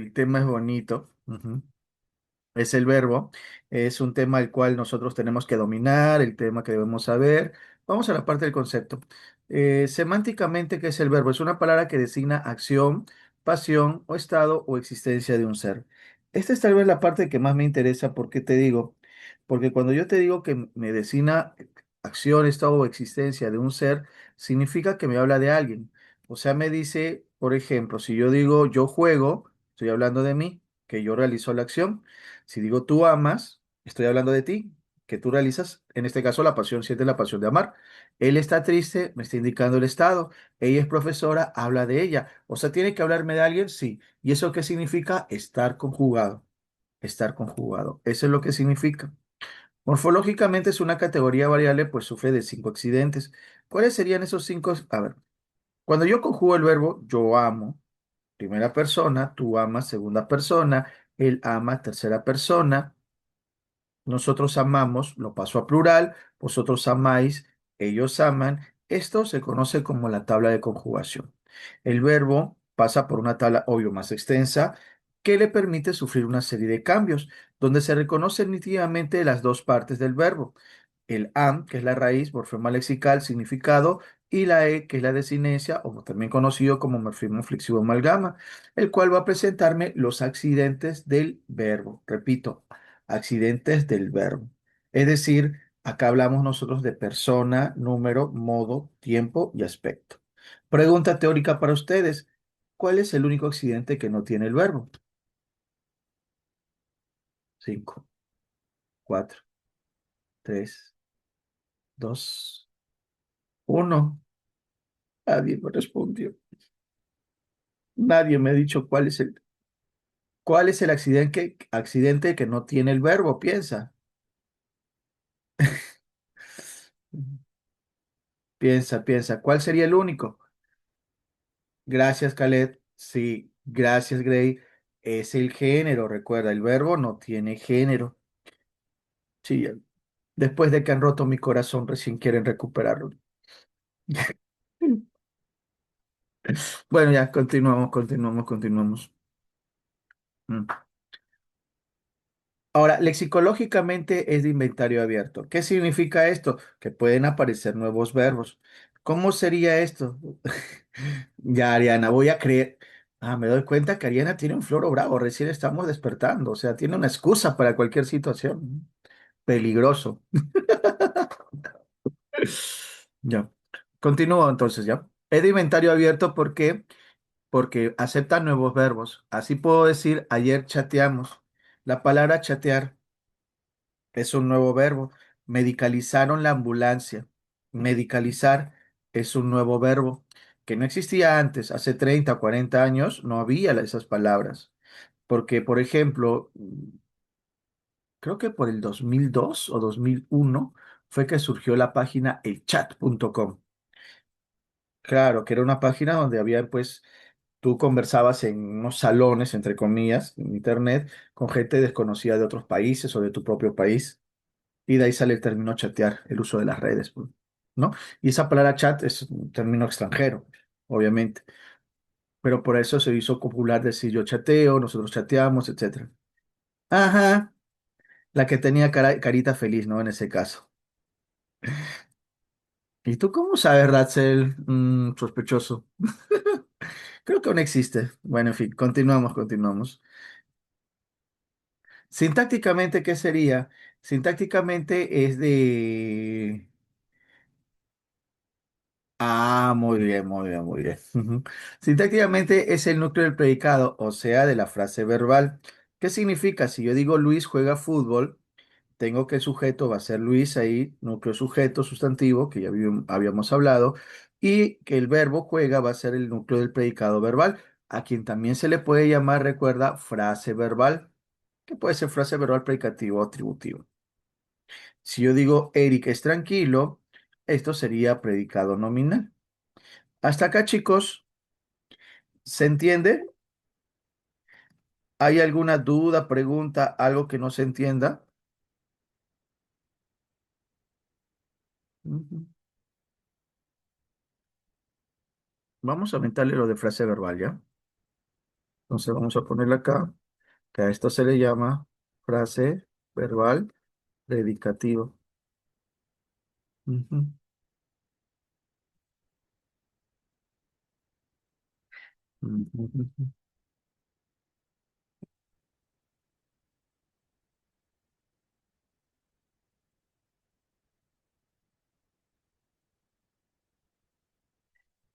el tema es bonito. Ujú. Es el verbo. Es un tema el cual nosotros tenemos que dominar, el tema que debemos saber. Vamos a la parte del concepto. Semánticamente, ¿qué es el verbo? Es una palabra que designa acción, pasión o estado o existencia de un ser. Esta es tal vez la parte que más me interesa. ¿Por qué te digo? Porque cuando yo te digo que me designa acción, estado o existencia de un ser, significa que me habla de alguien. O sea, me dice, por ejemplo, si yo digo yo juego, estoy hablando de mí, que yo realizo la acción. Si digo tú amas, estoy hablando de ti, que tú realizas, en este caso la pasión, siente la pasión de amar. Él está triste, me está indicando el estado. Ella es profesora, habla de ella. O sea, ¿tiene que hablarme de alguien? Sí. ¿Y eso qué significa? Estar conjugado. Estar conjugado. Eso es lo que significa. Morfológicamente es una categoría variable, pues sufre de cinco accidentes. ¿Cuáles serían esos cinco? A ver, cuando yo conjugo el verbo yo amo, primera persona, tú amas, segunda persona, él ama, tercera persona. Nosotros amamos, lo paso a plural, vosotros amáis, ellos aman. Esto se conoce como la tabla de conjugación. El verbo pasa por una tabla, obvio, más extensa, que le permite sufrir una serie de cambios, donde se reconocen nítidamente las dos partes del verbo. El am, que es la raíz, morfema lexical, significado, y la e, que es la desinencia, o también conocido como morfema flexivo amalgama, el cual va a presentarme los accidentes del verbo. Repito, accidentes del verbo. Es decir, acá hablamos nosotros de persona, número, modo, tiempo y aspecto. Pregunta teórica para ustedes. ¿Cuál es el único accidente que no tiene el verbo? 5, 4, 3, 2, 1. Nadie me respondió. Nadie me ha dicho cuál es el accidente que no tiene el verbo. Piensa. Piensa, piensa. ¿Cuál sería el único? Gracias, Khaled. Sí, gracias, Gray. Es el género, recuerda, el verbo no tiene género. Sí, después de que han roto mi corazón, recién quieren recuperarlo. Bueno, ya, continuamos, continuamos, continuamos. Mm. Ahora, lexicológicamente es de inventario abierto. ¿Qué significa esto? Que pueden aparecer nuevos verbos. ¿Cómo sería esto? Ya, Ariana, voy a creer. Ah, me doy cuenta que Ariana tiene un floro bravo, recién estamos despertando, o sea, tiene una excusa para cualquier situación. Peligroso. Ya. Continúo entonces, ¿ya? Es de inventario abierto, ¿por qué? Porque acepta nuevos verbos. Así puedo decir, ayer chateamos. La palabra chatear es un nuevo verbo. Medicalizaron la ambulancia. Medicalizar es un nuevo verbo que no existía antes. Hace 30 o 40 años no había esas palabras. Porque, por ejemplo, creo que por el 2002 o 2001 fue que surgió la página elchat.com. Claro, que era una página donde había, pues, tú conversabas en unos salones, entre comillas, en internet, con gente desconocida de otros países o de tu propio país. Y de ahí sale el término chatear, el uso de las redes, pues, ¿no? Y esa palabra chat es un término extranjero, obviamente. Pero por eso se hizo popular decir yo chateo, nosotros chateamos, etcétera. Ajá, la que tenía carita feliz, ¿no? En ese caso. ¿Y tú cómo sabes, Ratzel? Sospechoso. Creo que aún existe. Bueno, en fin, continuamos, continuamos. Sintácticamente, ¿qué sería? Sintácticamente es de... Ah, muy bien, muy bien, muy bien. Ujú. Sintácticamente es el núcleo del predicado, o sea, de la frase verbal. ¿Qué significa? Si yo digo Luis juega fútbol, tengo que el sujeto va a ser Luis ahí, núcleo sujeto, sustantivo, que ya habíamos hablado, y que el verbo juega va a ser el núcleo del predicado verbal, a quien también se le puede llamar, recuerda, frase verbal, que puede ser frase verbal predicativo o atributivo. Si yo digo Eric es tranquilo, esto sería predicado nominal. Hasta acá, chicos, ¿se entiende? ¿Hay alguna duda, pregunta, algo que no se entienda? Ujú. Vamos a aumentarle lo de frase verbal, ¿ya? Entonces vamos a ponerle acá que a esto se le llama frase verbal predicativo. Ujú, ujú, ujú.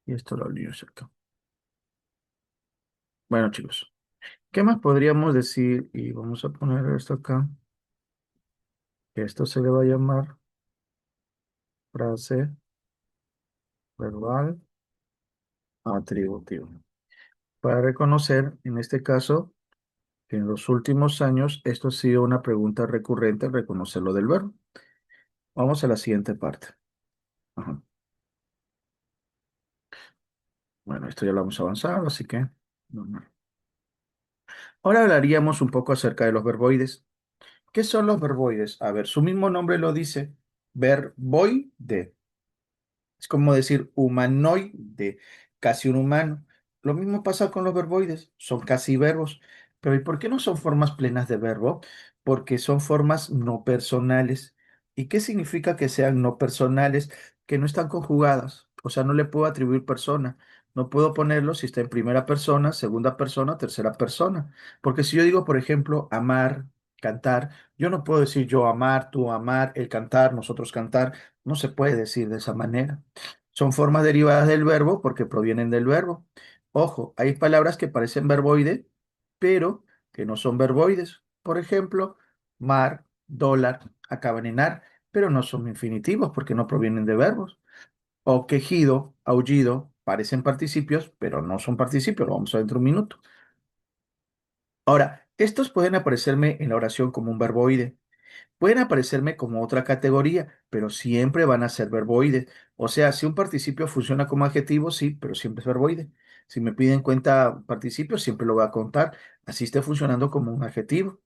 Y esto lo lío acá. Bueno, chicos, ¿qué más podríamos decir? Y vamos a poner esto acá, que esto se le va a llamar frase verbal atributivo. Para reconocer, en este caso, que en los últimos años esto ha sido una pregunta recurrente, reconocer lo del verbo. Vamos a la siguiente parte. Ajá. Bueno, esto ya lo hemos avanzado, así que normal. Ahora hablaríamos un poco acerca de los verboides. ¿Qué son los verboides? A ver, su mismo nombre lo dice, verboide. Es como decir humanoide, casi un humano. Lo mismo pasa con los verboides, son casi verbos. Pero ¿y por qué no son formas plenas de verbo? Porque son formas no personales. ¿Y qué significa que sean no personales? Que no están conjugadas. O sea, no le puedo atribuir persona. No puedo ponerlo si está en primera persona, segunda persona, tercera persona. Porque si yo digo, por ejemplo, amar, cantar, yo no puedo decir yo amar, tú amar, él cantar, nosotros cantar. No se puede decir de esa manera. Son formas derivadas del verbo porque provienen del verbo. Ojo, hay palabras que parecen verboide, pero que no son verboides. Por ejemplo, mar, dólar, acaban en ar, pero no son infinitivos porque no provienen de verbos. O quejido, aullido, parecen participios, pero no son participios. Lo vamos a ver dentro de un minuto. Ahora, estos pueden aparecerme en la oración como un verboide. Pueden aparecerme como otra categoría, pero siempre van a ser verboides. O sea, si un participio funciona como adjetivo, sí, pero siempre es verboide. Si me piden cuenta participio, siempre lo voy a contar. Así esté funcionando como un adjetivo,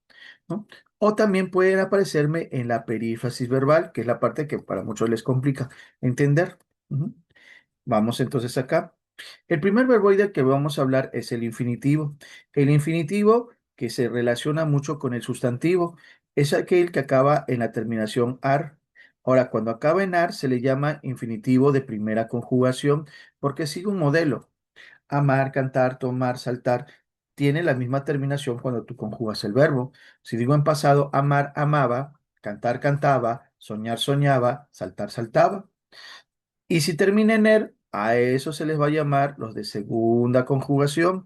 ¿no? O también pueden aparecerme en la perífrasis verbal, que es la parte que para muchos les complica entender. Ujú. Vamos entonces acá. El primer verboide que vamos a hablar es el infinitivo. El infinitivo, que se relaciona mucho con el sustantivo, es aquel que acaba en la terminación ar. Ahora, cuando acaba en ar, se le llama infinitivo de primera conjugación porque sigue un modelo. Amar, cantar, tomar, saltar, tiene la misma terminación cuando tú conjugas el verbo. Si digo en pasado, amar, amaba, cantar, cantaba, soñar, soñaba, saltar, saltaba. Y si termina en er, a eso se les va a llamar los de segunda conjugación.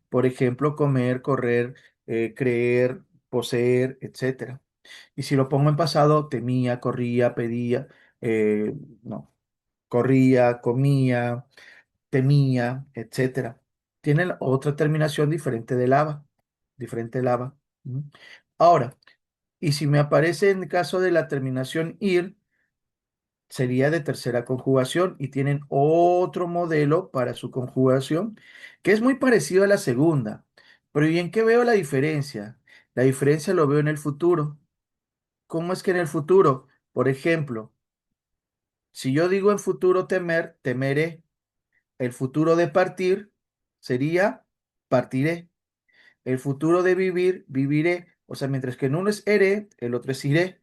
Por ejemplo, comer, correr, creer, poseer, etcétera. Y si lo pongo en pasado, temía, corría, pedía, no, corría, comía, temía, etcétera. Tienen otra terminación diferente de lava, diferente de lava. ¿Mm? Ahora, y si me aparece en el caso de la terminación ir, sería de tercera conjugación y tienen otro modelo para su conjugación que es muy parecido a la segunda. Pero ¿y en qué veo la diferencia? La diferencia lo veo en el futuro. ¿Cómo es que en el futuro? Por ejemplo, si yo digo en futuro temer, temeré. El futuro de partir sería partiré. El futuro de vivir, viviré. O sea, mientras que en uno es eré, el otro es iré.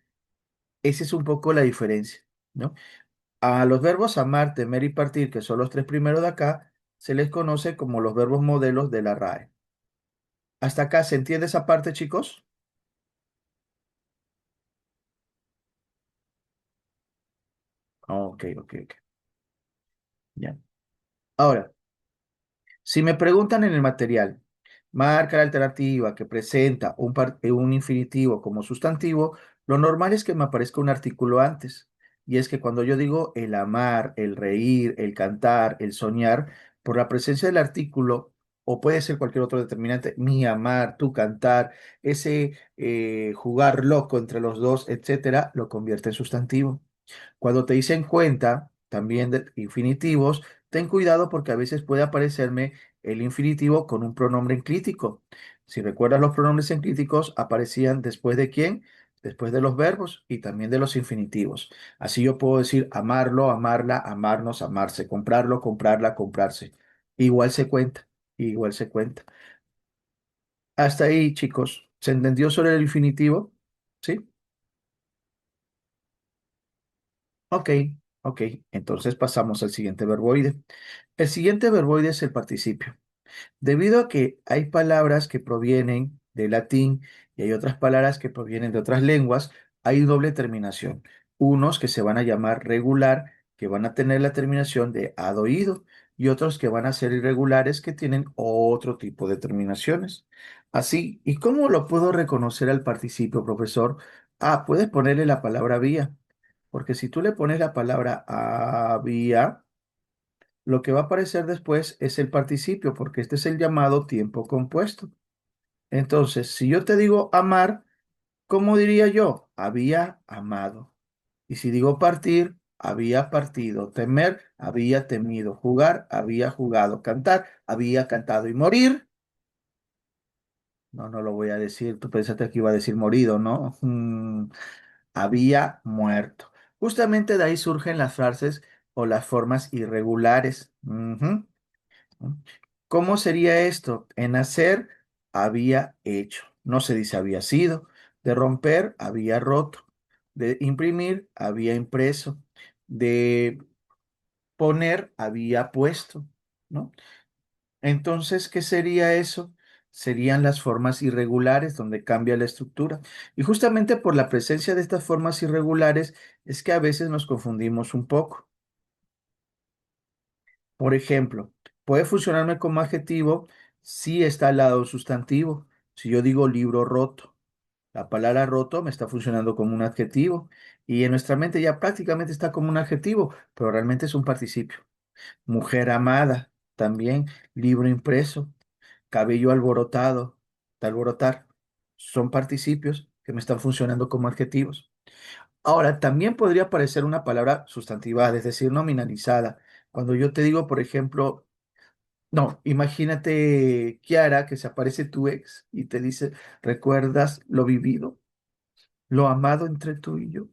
Esa es un poco la diferencia, ¿no? A los verbos amar, temer y partir, que son los tres primeros de acá, se les conoce como los verbos modelos de la RAE. ¿Hasta acá se entiende esa parte, chicos? Ok, ok, ok. Ya. Ahora, si me preguntan en el material, marca la alternativa que presenta un infinitivo como sustantivo, lo normal es que me aparezca un artículo antes. Y es que cuando yo digo el amar, el reír, el cantar, el soñar, por la presencia del artículo, o puede ser cualquier otro determinante, mi amar, tu cantar, ese jugar loco entre los dos, etcétera, lo convierte en sustantivo. Cuando te dicen cuenta, también de infinitivos, ten cuidado porque a veces puede aparecerme el infinitivo con un pronombre enclítico. Si recuerdas, los pronombres enclíticos aparecían después de quién, después de los verbos y también de los infinitivos. Así yo puedo decir amarlo, amarla, amarnos, amarse, comprarlo, comprarla, comprarse. Igual se cuenta, igual se cuenta. Hasta ahí, chicos. ¿Se entendió sobre el infinitivo? ¿Sí? Ok, ok. Entonces pasamos al siguiente verboide. El siguiente verboide es el participio. Debido a que hay palabras que provienen del latín y hay otras palabras que provienen de otras lenguas, hay doble terminación. Unos que se van a llamar regular, que van a tener la terminación de adoído, y otros que van a ser irregulares, que tienen otro tipo de terminaciones. Así, ¿y cómo lo puedo reconocer al participio, profesor? Ah, puedes ponerle la palabra había, porque si tú le pones la palabra había, lo que va a aparecer después es el participio, porque este es el llamado tiempo compuesto. Entonces, si yo te digo amar, ¿cómo diría yo? Había amado. Y si digo partir, había partido. Temer, había temido. Jugar, había jugado. Cantar, había cantado. Y morir, no, no lo voy a decir. Tú pensaste que iba a decir morido, ¿no? Había muerto. Justamente de ahí surgen las frases o las formas irregulares. Ujú. ¿Cómo sería esto? En hacer, había hecho. No se dice había sido. De romper, había roto. De imprimir, había impreso. De poner, había puesto, ¿no? Entonces, ¿qué sería eso? Serían las formas irregulares donde cambia la estructura. Y justamente por la presencia de estas formas irregulares es que a veces nos confundimos un poco. Por ejemplo, puede funcionarme como adjetivo si está al lado de un sustantivo. Si yo digo libro roto, la palabra roto me está funcionando como un adjetivo y en nuestra mente ya prácticamente está como un adjetivo, pero realmente es un participio. Mujer amada, también libro impreso, cabello alborotado, de alborotar, son participios que me están funcionando como adjetivos. Ahora, también podría aparecer una palabra sustantivada, es decir, nominalizada. Cuando yo te digo, por ejemplo, no, imagínate, Kiara, que se aparece tu ex y te dice, ¿recuerdas lo vivido, lo amado entre tú y yo?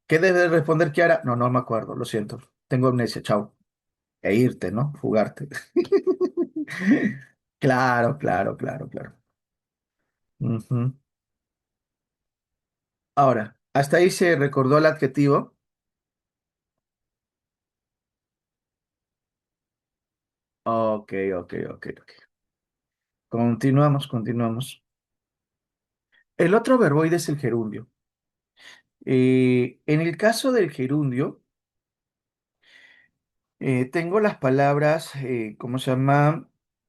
¿Qué debe responder Kiara? No, no me acuerdo, lo siento. Tengo amnesia, chao. E irte, ¿no? Fugarte. Claro, claro, claro, claro. Ujú. Ahora, hasta ahí se recordó el adjetivo. Ok, ok, ok, ok. Continuamos, continuamos. El otro verboide es el gerundio. En el caso del gerundio, tengo las palabras, ¿cómo se llama?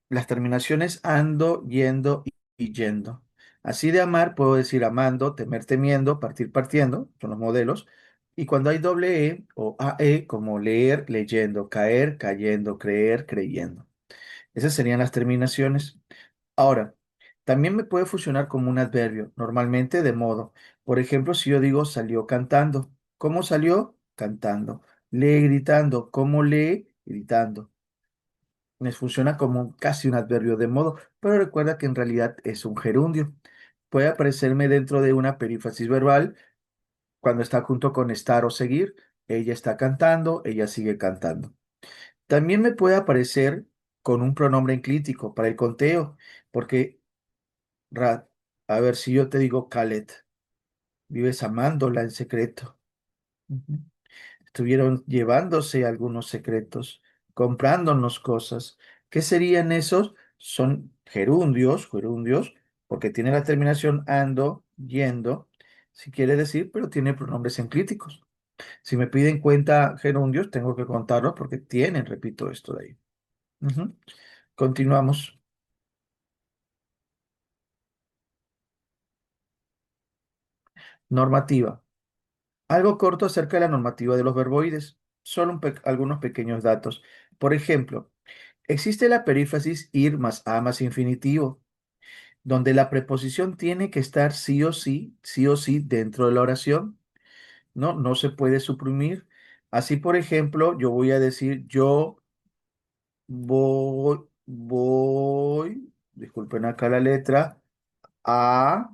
Las terminaciones ando, yendo y yendo. Así de amar, puedo decir amando, temer, temiendo, partir, partiendo, son los modelos. Y cuando hay doble E o AE, como leer, leyendo, caer, cayendo, creer, creyendo. Esas serían las terminaciones. Ahora, también me puede funcionar como un adverbio, normalmente de modo. Por ejemplo, si yo digo salió cantando. ¿Cómo salió? Cantando. Lee gritando. ¿Cómo lee? Gritando. Me funciona como casi un adverbio de modo, pero recuerda que en realidad es un gerundio. Puede aparecerme dentro de una perífrasis verbal cuando está junto con estar o seguir. Ella está cantando, ella sigue cantando. También me puede aparecer con un pronombre enclítico para el conteo, porque Rat, a ver si yo te digo Khaled, vives amándola en secreto. Ujú. Estuvieron llevándose algunos secretos, comprándonos cosas. ¿Qué serían esos? Son gerundios, gerundios, porque tiene la terminación ando, yendo, si quiere decir, pero tiene pronombres enclíticos. Si me piden cuenta gerundios, tengo que contarlos porque tienen, repito, esto de ahí. Ujú. Continuamos. Normativa. Algo corto acerca de la normativa de los verboides. Solo algunos pequeños datos. Por ejemplo, existe la perífrasis ir más a más infinitivo, donde la preposición tiene que estar sí o sí dentro de la oración. No, no se puede suprimir. Así, por ejemplo, yo voy a decir yo voy, disculpen acá la letra, a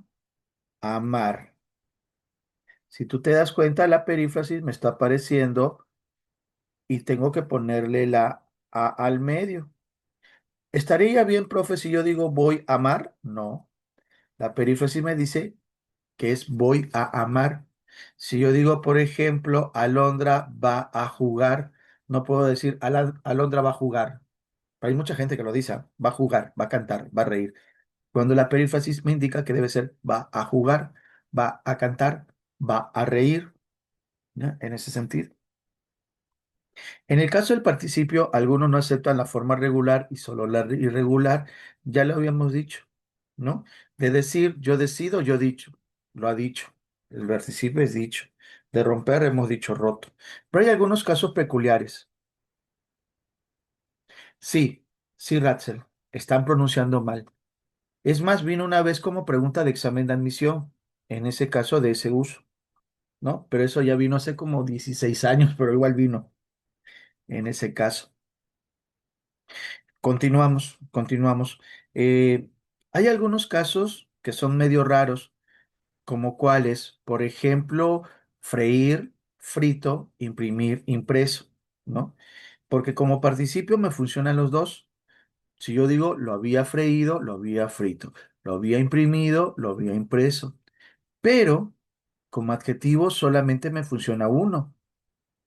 amar. Si tú te das cuenta, la perífrasis me está apareciendo y tengo que ponerle la A al medio. ¿Estaría bien, profe, si yo digo voy a amar? No. La perífrasis me dice que es voy a amar. Si yo digo, por ejemplo, Alondra va a jugar, no puedo decir Alondra va a jugar. Pero hay mucha gente que lo dice, va a jugar, va a cantar, va a reír. Cuando la perífrasis me indica que debe ser va a jugar, va a cantar, va a reír, ¿ya? En ese sentido. En el caso del participio, algunos no aceptan la forma regular y solo la irregular, ya lo habíamos dicho, ¿no? De decir, yo decido, yo dicho, lo ha dicho. El participio es dicho. De romper hemos dicho roto. Pero hay algunos casos peculiares. Sí, sí, Ratzel, están pronunciando mal. Es más, vino una vez como pregunta de examen de admisión, en ese caso de ese uso, ¿no? Pero eso ya vino hace como 16 años, pero igual vino en ese caso. Continuamos, continuamos. Hay algunos casos que son medio raros, como cuáles, por ejemplo, freír, frito, imprimir, impreso, ¿no? Porque como participio me funcionan los dos. Si yo digo lo había freído, lo había frito, lo había imprimido, lo había impreso. Pero como adjetivo solamente me funciona uno,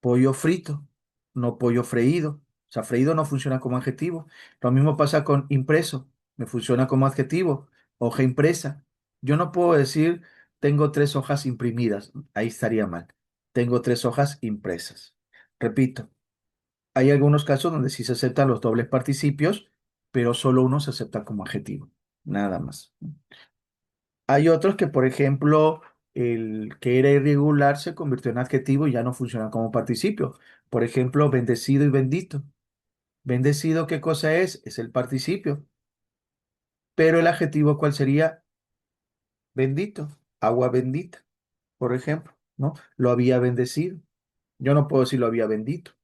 pollo frito, no pollo freído. O sea, freído no funciona como adjetivo. Lo mismo pasa con impreso, me funciona como adjetivo, hoja impresa. Yo no puedo decir tengo 3 hojas imprimidas, ahí estaría mal. Tengo 3 hojas impresas. Repito, hay algunos casos donde sí se aceptan los dobles participios, pero solo uno se acepta como adjetivo, nada más. Hay otros que, por ejemplo, el que era irregular se convirtió en adjetivo y ya no funciona como participio. Por ejemplo, bendecido y bendito. Bendecido, ¿qué cosa es? Es el participio. Pero el adjetivo, ¿cuál sería? Bendito. Agua bendita, por ejemplo, ¿no? Lo había bendecido. Yo no puedo decir lo había bendito.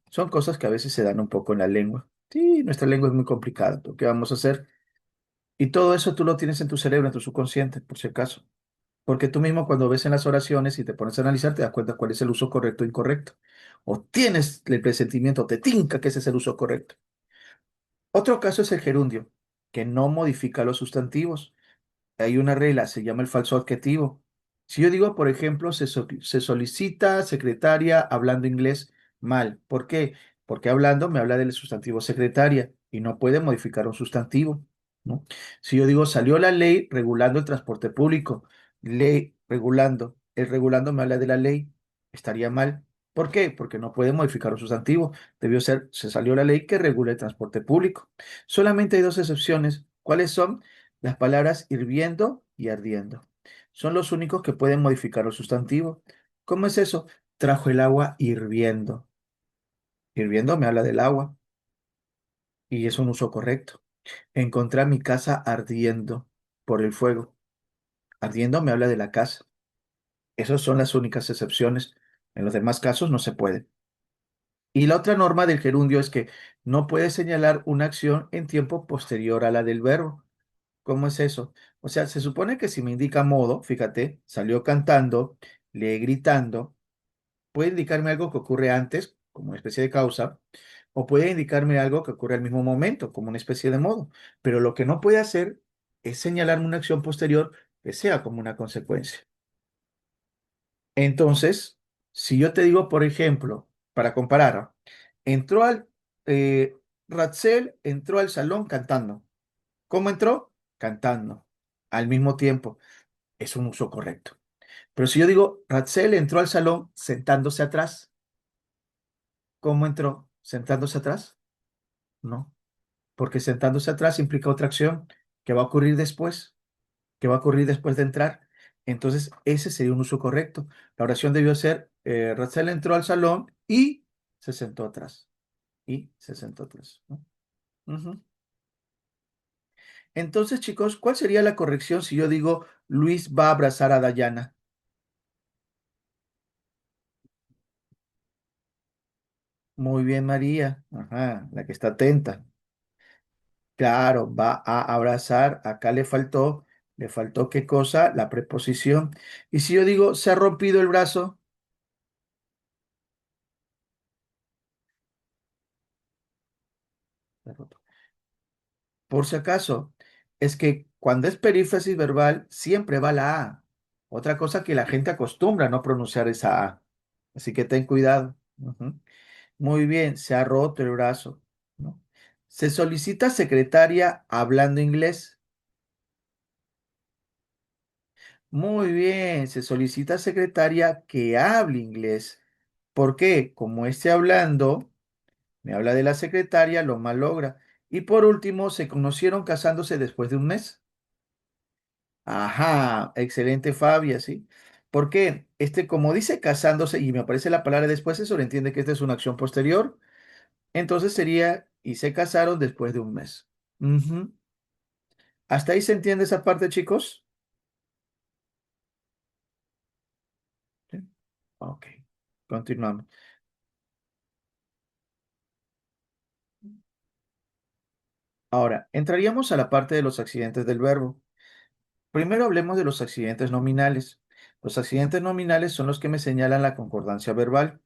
Son cosas que a veces se dan un poco en la lengua. Sí, nuestra lengua es muy complicada, pero ¿qué vamos a hacer? Y todo eso tú lo tienes en tu cerebro, en tu subconsciente, por si acaso. Porque tú mismo cuando ves en las oraciones y te pones a analizar, te das cuenta cuál es el uso correcto o incorrecto. O tienes el presentimiento, te tinca que ese es el uso correcto. Otro caso es el gerundio, que no modifica los sustantivos. Hay una regla, se llama el falso adjetivo. Si yo digo, por ejemplo, se solicita secretaria hablando inglés mal. ¿Por qué? Porque hablando me habla del sustantivo secretaria y no puede modificar un sustantivo, ¿no? Si yo digo, salió la ley regulando el transporte público, ley regulando, el regulando me habla de la ley, estaría mal. ¿Por qué? Porque no puede modificar un sustantivo. Debió ser, se salió la ley que regula el transporte público. Solamente hay dos excepciones. ¿Cuáles son? Las palabras hirviendo y ardiendo. Son los únicos que pueden modificar los sustantivos. ¿Cómo es eso? Trajo el agua hirviendo. Hirviendo me habla del agua y es un uso correcto. Encontré mi casa ardiendo por el fuego. Ardiendo me habla de la casa. Esas son las únicas excepciones. En los demás casos no se puede. Y la otra norma del gerundio es que no puede señalar una acción en tiempo posterior a la del verbo. ¿Cómo es eso? O sea, se supone que si me indica modo, fíjate, salió cantando, lee gritando, puede indicarme algo que ocurre antes, como una especie de causa, o puede indicarme algo que ocurre al mismo momento, como una especie de modo. Pero lo que no puede hacer es señalarme una acción posterior que sea como una consecuencia. Entonces, si yo te digo, por ejemplo, para comparar, entró al, eh, Ratzel entró al salón cantando. ¿Cómo entró? Cantando al mismo tiempo. Es un uso correcto. Pero si yo digo, Ratzel entró al salón sentándose atrás, ¿cómo entró? ¿Sentándose atrás? No, porque sentándose atrás implica otra acción que va a ocurrir después, que va a ocurrir después de entrar. Entonces, ese sería un uso correcto. La oración debió ser, Ratzel entró al salón y se sentó atrás. Y se sentó atrás, ¿no? Ujú. Entonces, chicos, ¿cuál sería la corrección si yo digo, Luis va a abrazar a Dayana? Muy bien, María. Ajá, la que está atenta. Claro, va a abrazar. Acá le faltó qué cosa, la preposición. Y si yo digo, se ha rompido el brazo, se ha roto. Por si acaso, es que cuando es perífrasis verbal, siempre va la A. Otra cosa que la gente acostumbra a no pronunciar esa A. Así que ten cuidado. Ujú. Muy bien, se ha roto el brazo, ¿no? Se solicita secretaria hablando inglés. Muy bien, se solicita secretaria que hable inglés. ¿Por qué? Como esté hablando, me habla de la secretaria, lo malogra. Y por último, se conocieron casándose después de un mes. Ajá, excelente Fabia, ¿sí? ¿Por qué? Como dice casándose y me aparece la palabra después, eso le entiende que esta es una acción posterior. Entonces sería, y se casaron después de un mes. Ujú. ¿Hasta ahí se entiende esa parte, chicos? Sí. Ok, continuamos. Ahora, entraríamos a la parte de los accidentes del verbo. Primero hablemos de los accidentes nominales. Los accidentes nominales son los que me señalan la concordancia verbal,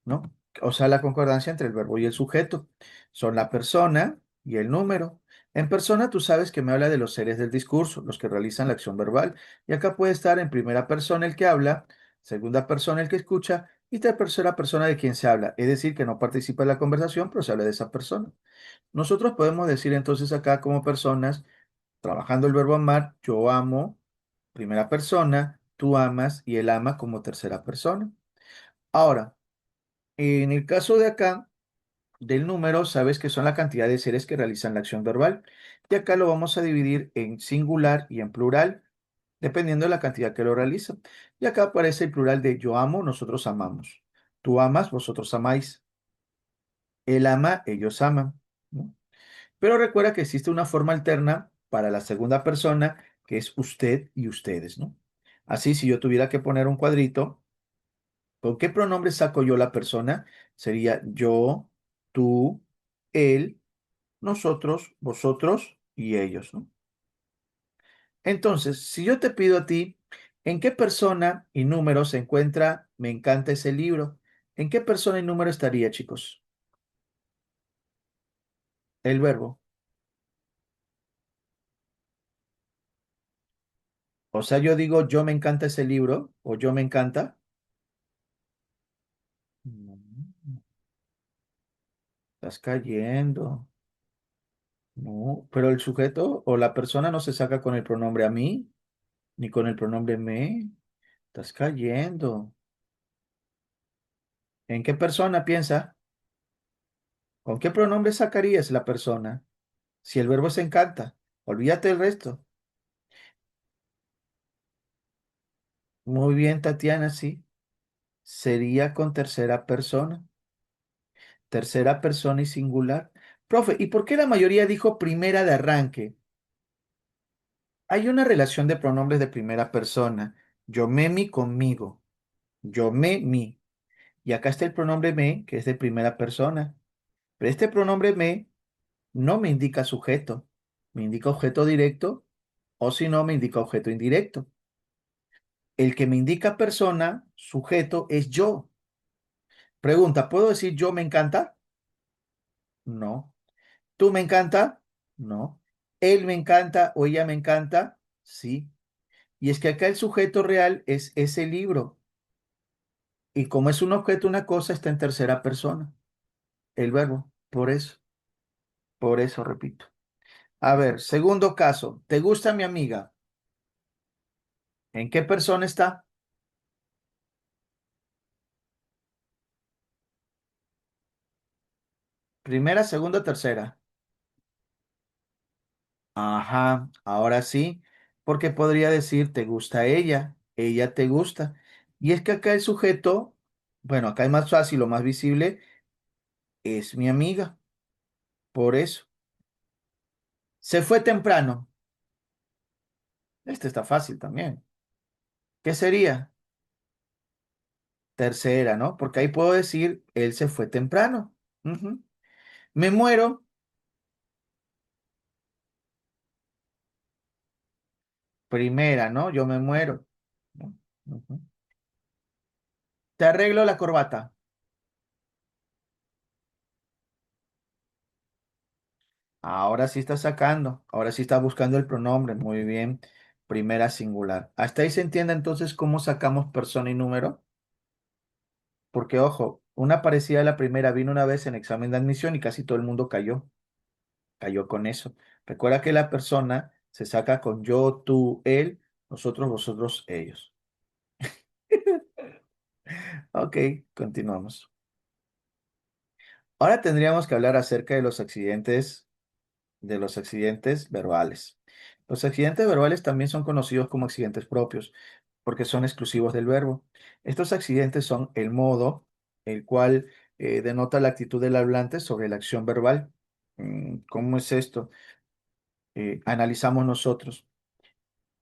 ¿no? O sea, la concordancia entre el verbo y el sujeto. Son la persona y el número. En persona, tú sabes que me habla de los seres del discurso, los que realizan la acción verbal. Y acá puede estar en primera persona el que habla, segunda persona el que escucha y tercera persona de quien se habla. Es decir, que no participa en la conversación, pero se habla de esa persona. Nosotros podemos decir entonces acá como personas, trabajando el verbo amar, yo amo, primera persona, tú amas y él ama como tercera persona. Ahora, en el caso de acá, del número, sabes que son la cantidad de seres que realizan la acción verbal. Y acá lo vamos a dividir en singular y en plural, dependiendo de la cantidad que lo realiza. Y acá aparece el plural de yo amo, nosotros amamos. Tú amas, vosotros amáis. Él ama, ellos aman, ¿no? Pero recuerda que existe una forma alterna para la segunda persona, que es usted y ustedes, ¿no? Así, si yo tuviera que poner un cuadrito, ¿con qué pronombre saco yo la persona? Sería yo, tú, él, nosotros, vosotros y ellos, ¿no? Entonces, si yo te pido a ti, ¿en qué persona y número se encuentra Me encanta ese libro? ¿En qué persona y número estaría, chicos? El verbo. O sea, yo digo, yo me encanta ese libro o yo me encanta. No, estás cayendo. No, pero el sujeto o la persona no se saca con el pronombre a mí, ni con el pronombre me. Estás cayendo. ¿En qué persona piensa? ¿Con qué pronombre sacarías la persona? Si el verbo se encanta, olvídate del resto. Muy bien, Tatiana, sí. Sería con tercera persona. Tercera persona y singular. Profe, ¿y por qué la mayoría dijo primera de arranque? Hay una relación de pronombres de primera persona. Yo me, mi conmigo. Yo me, mi. Y acá está el pronombre me, que es de primera persona. Pero este pronombre me no me indica sujeto. Me indica objeto directo o si no, me indica objeto indirecto. El que me indica persona, sujeto, es yo. Pregunta, ¿puedo decir yo me encanta? No. ¿Tú me encanta? No. ¿Él me encanta o ella me encanta? Sí. Y es que acá el sujeto real es ese libro. Y como es un objeto, una cosa está en tercera persona, el verbo. Por eso repito. A ver, segundo caso. ¿Te gusta mi amiga? ¿En qué persona está? Primera, segunda, tercera. Ajá, ahora sí, porque podría decir te gusta ella, ella te gusta. Y es que acá el sujeto, bueno, acá es más fácil o más visible, es mi amiga. Por eso. Se fue temprano. Este está fácil también. ¿Qué sería? Tercera, ¿no? Porque ahí puedo decir, él se fue temprano. Ujú. Me muero, primera, ¿no? Yo me muero, ¿no? Ujú. Te arreglo la corbata. Ahora sí está sacando, ahora sí está buscando el pronombre. Muy bien. Primera singular. ¿Hasta ahí se entiende entonces cómo sacamos persona y número? Porque, ojo, una parecida a la primera vino una vez en examen de admisión y casi todo el mundo cayó con eso. Recuerda que la persona se saca con yo, tú, él, nosotros, vosotros, ellos. Ok, continuamos. Ahora tendríamos que hablar acerca de los accidentes verbales. Los accidentes verbales también son conocidos como accidentes propios, porque son exclusivos del verbo. Estos accidentes son el modo, el cual denota la actitud del hablante sobre la acción verbal. ¿Cómo es esto? Analizamos nosotros.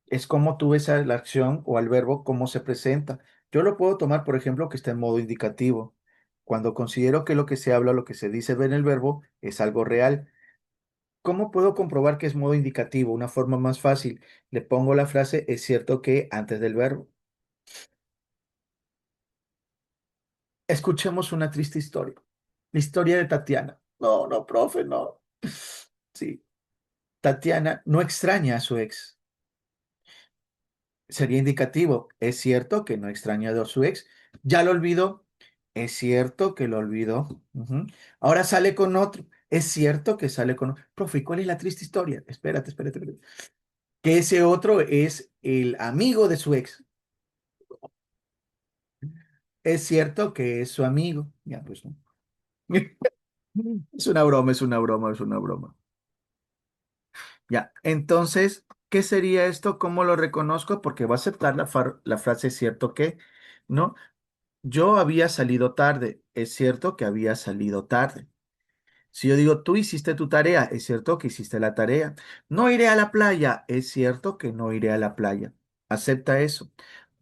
Es como tú ves a la acción o al verbo, cómo se presenta. Yo lo puedo tomar, por ejemplo, que está en modo indicativo. Cuando considero que lo que se habla, lo que se dice en el verbo es algo real. ¿Cómo puedo comprobar que es modo indicativo? Una forma más fácil. Le pongo la frase es cierto que antes del verbo. Escuchemos una triste historia. La historia de Tatiana. No, no, profe, no. Sí, Tatiana no extraña a su ex. Sería indicativo. Es cierto que no extraña a su ex. Ya lo olvidó. Es cierto que lo olvidó. Ujú. Ahora sale con otro. Es cierto que sale con otro. Profe, ¿y cuál es la triste historia? Espérate, espérate, espérate. Que ese otro es el amigo de su ex. Es cierto que es su amigo. Ya, pues no. Es una broma, es una broma, es una broma. Ya, entonces, ¿qué sería esto? ¿Cómo lo reconozco? Porque va a aceptar la frase cierto que, ¿no? Yo había salido tarde. Es cierto que había salido tarde. Si yo digo, tú hiciste tu tarea, es cierto que hiciste la tarea. No iré a la playa, es cierto que no iré a la playa. Acepta eso.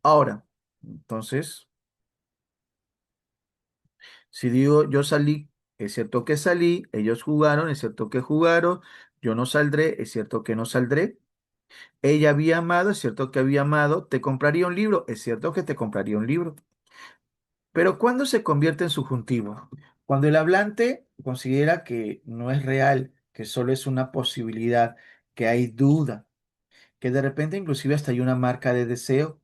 Ahora, entonces, si digo, yo salí, es cierto que salí, ellos jugaron, es cierto que jugaron, yo no saldré, es cierto que no saldré. Ella había amado, es cierto que había amado, te compraría un libro, es cierto que te compraría un libro. Pero ¿cuándo se convierte en subjuntivo? Cuando el hablante considera que no es real, que solo es una posibilidad, que hay duda, que de repente inclusive hasta hay una marca de deseo.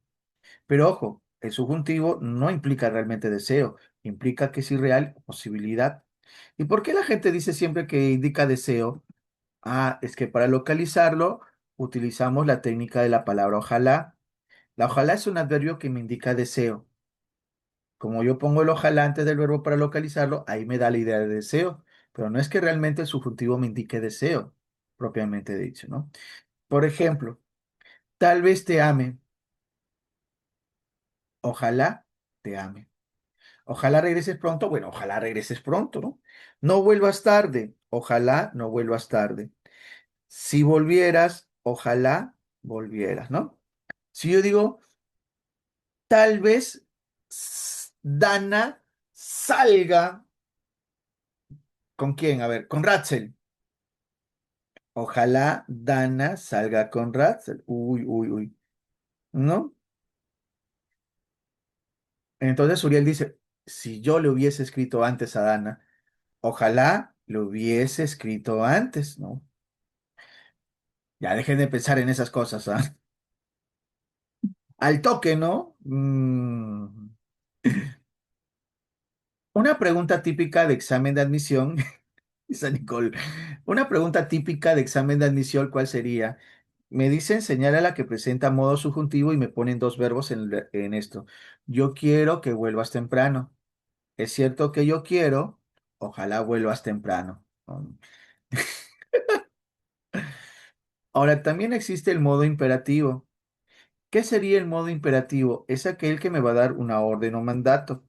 Pero ojo, el subjuntivo no implica realmente deseo, implica que es irreal, posibilidad. ¿Y por qué la gente dice siempre que indica deseo? Ah, es que para localizarlo utilizamos la técnica de la palabra ojalá. La ojalá es un adverbio que me indica deseo. Como yo pongo el ojalá antes del verbo para localizarlo, ahí me da la idea de deseo. Pero no es que realmente el subjuntivo me indique deseo, propiamente dicho, ¿no? Por ejemplo, tal vez te ame, ojalá te ame. Ojalá regreses pronto, bueno, ojalá regreses pronto, ¿no? No vuelvas tarde, ojalá no vuelvas tarde. Si volvieras, ojalá volvieras, ¿no? Si yo digo, tal vez Dana salga, ¿con quién? A ver, con Ratzel. Ojalá Dana salga con Ratzel. Uy, uy, uy. ¿No? Entonces Uriel dice, si yo le hubiese escrito antes a Dana, ojalá lo hubiese escrito antes, ¿no? Ya dejen de pensar en esas cosas, ¿ah? Al toque, ¿no? Una pregunta típica de examen de admisión, San Nicole. Una pregunta típica de examen de admisión, ¿cuál sería? Me dicen, señala la que presenta modo subjuntivo y me ponen dos verbos en esto. Yo quiero que vuelvas temprano. Es cierto que yo quiero, ojalá vuelvas temprano. Ahora, también existe el modo imperativo. ¿Qué sería el modo imperativo? Es aquel que me va a dar una orden o mandato.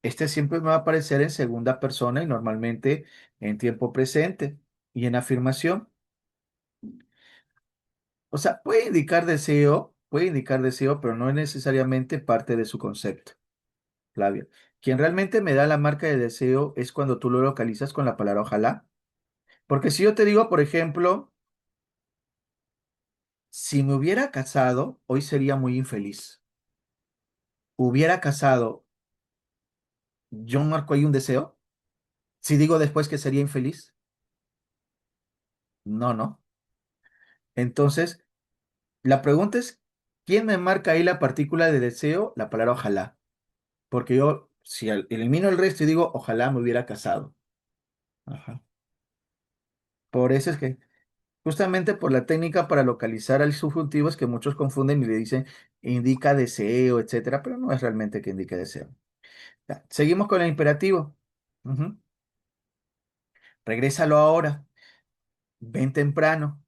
Este siempre me va a aparecer en segunda persona y normalmente en tiempo presente y en afirmación. O sea, puede indicar deseo, pero no es necesariamente parte de su concepto, Flavia. Quien realmente me da la marca de deseo es cuando tú lo localizas con la palabra ojalá. Porque si yo te digo, por ejemplo, si me hubiera casado, hoy sería muy infeliz. Hubiera casado, yo marco ahí un deseo. Si digo después que sería infeliz, No, no. Entonces, la pregunta es, ¿quién me marca ahí la partícula de deseo? La palabra ojalá. Porque yo, si elimino el resto y digo, ojalá me hubiera casado. Ajá. Por eso es que, justamente por la técnica para localizar al subjuntivo, es que muchos confunden y le dicen, indica deseo, etcétera, pero no es realmente que indique deseo. Ya, seguimos con el imperativo. Ujú. Regrésalo ahora. Ven temprano.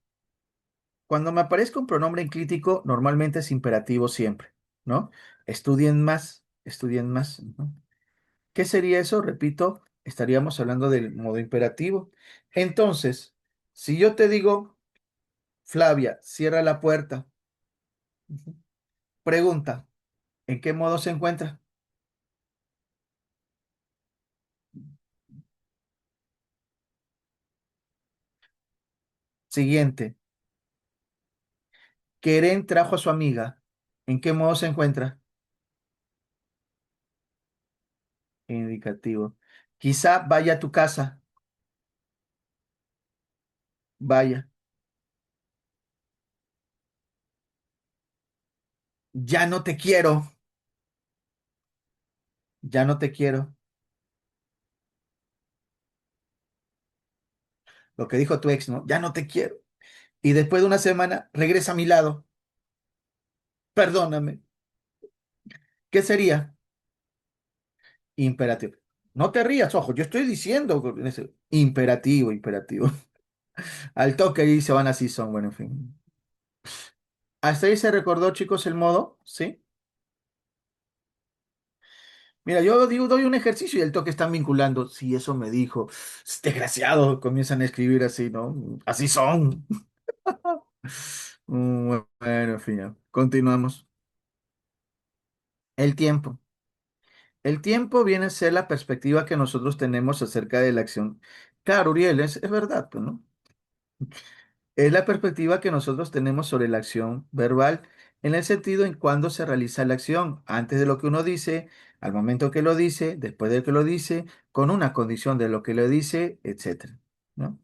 Cuando me aparezca un pronombre enclítico, normalmente es imperativo siempre, ¿no? Estudien más, estudien más. Ujú. ¿Qué sería eso? Repito, estaríamos hablando del modo imperativo. Entonces, si yo te digo, Flavia, cierra la puerta. Ujú. Pregunta, ¿en qué modo se encuentra? Siguiente, Keren trajo a su amiga. ¿En qué modo se encuentra? Indicativo. Quizá vaya a tu casa. Vaya. Ya no te quiero. Ya no te quiero. Lo que dijo tu ex, ¿no? Ya no te quiero. Y después de una semana, regresa a mi lado. Perdóname. ¿Qué sería? Imperativo. No te rías, ojo, yo estoy diciendo imperativo, imperativo. Al toque ahí se van así son, bueno, en fin. Hasta ahí se recordó, chicos, el modo, ¿sí? Mira, yo digo, doy un ejercicio y el toque están vinculando. Sí, eso me dijo. Desgraciado, comienzan a escribir así, ¿no? Así son. Bueno, en fin, ya. Continuamos. El tiempo. El tiempo viene a ser la perspectiva que nosotros tenemos acerca de la acción. Claro, Uriel, es verdad, pues, ¿no? Es la perspectiva que nosotros tenemos sobre la acción verbal en el sentido en cuando se realiza la acción, antes de lo que uno dice, al momento que lo dice, después de que lo dice, con una condición de lo que lo dice, etcétera, ¿no?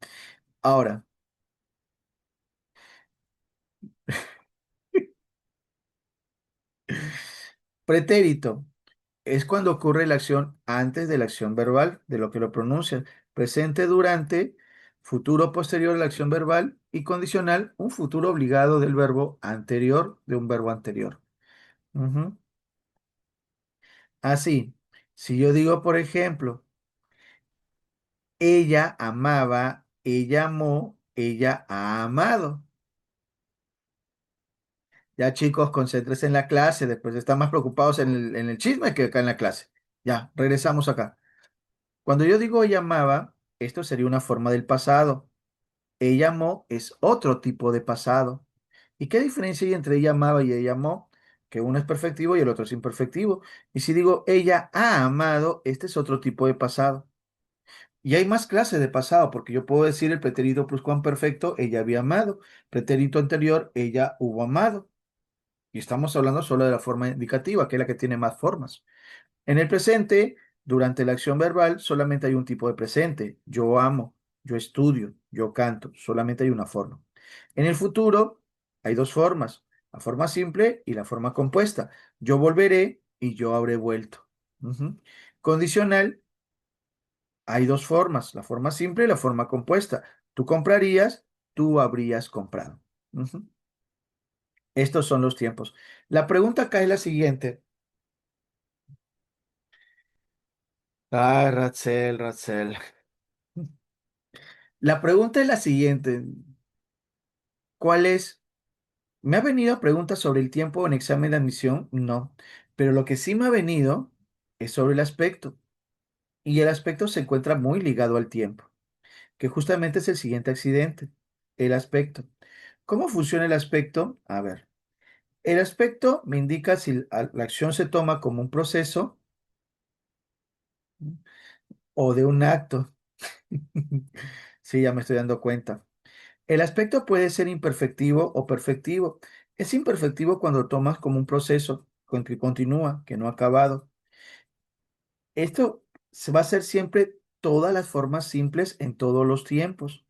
Ahora, pretérito es cuando ocurre la acción antes de la acción verbal, de lo que lo pronuncia, presente durante, futuro posterior a la acción verbal y condicional, un futuro obligado del verbo anterior de un verbo anterior. Ujú. Así, si yo digo, por ejemplo, ella amaba, ella amó, ella ha amado. Ya chicos, concéntrense en la clase, después están más preocupados en el chisme que acá en la clase. Ya, regresamos acá. Cuando yo digo ella amaba, esto sería una forma del pasado. Ella amó es otro tipo de pasado. ¿Y qué diferencia hay entre ella amaba y ella amó? Que uno es perfectivo y el otro es imperfectivo. Y si digo ella ha amado, este es otro tipo de pasado. Y hay más clases de pasado, porque yo puedo decir el pretérito pluscuamperfecto, ella había amado. Pretérito anterior, ella hubo amado. Y estamos hablando solo de la forma indicativa, que es la que tiene más formas. En el presente, durante la acción verbal, solamente hay un tipo de presente. Yo amo, yo estudio, yo canto. Solamente hay una forma. En el futuro, hay dos formas. La forma simple y la forma compuesta. Yo volveré y yo habré vuelto. Ujú. Condicional, hay dos formas, la forma simple y la forma compuesta. Tú comprarías, tú habrías comprado. Ujú. Estos son los tiempos. La pregunta acá es la siguiente. Ay, Ratzel, Ratzel. La pregunta es la siguiente. ¿Cuál es? ¿Me ha venido preguntas sobre el tiempo en examen de admisión? No. Pero lo que sí me ha venido es sobre el aspecto. Y el aspecto se encuentra muy ligado al tiempo, que justamente es el siguiente accidente. El aspecto. ¿Cómo funciona el aspecto? A ver. El aspecto me indica si la acción se toma como un proceso o de un acto. Sí, ya me estoy dando cuenta. El aspecto puede ser imperfectivo o perfectivo. Es imperfectivo cuando tomas como un proceso que continúa, que no ha acabado. Esto se va a hacer siempre todas las formas simples en todos los tiempos.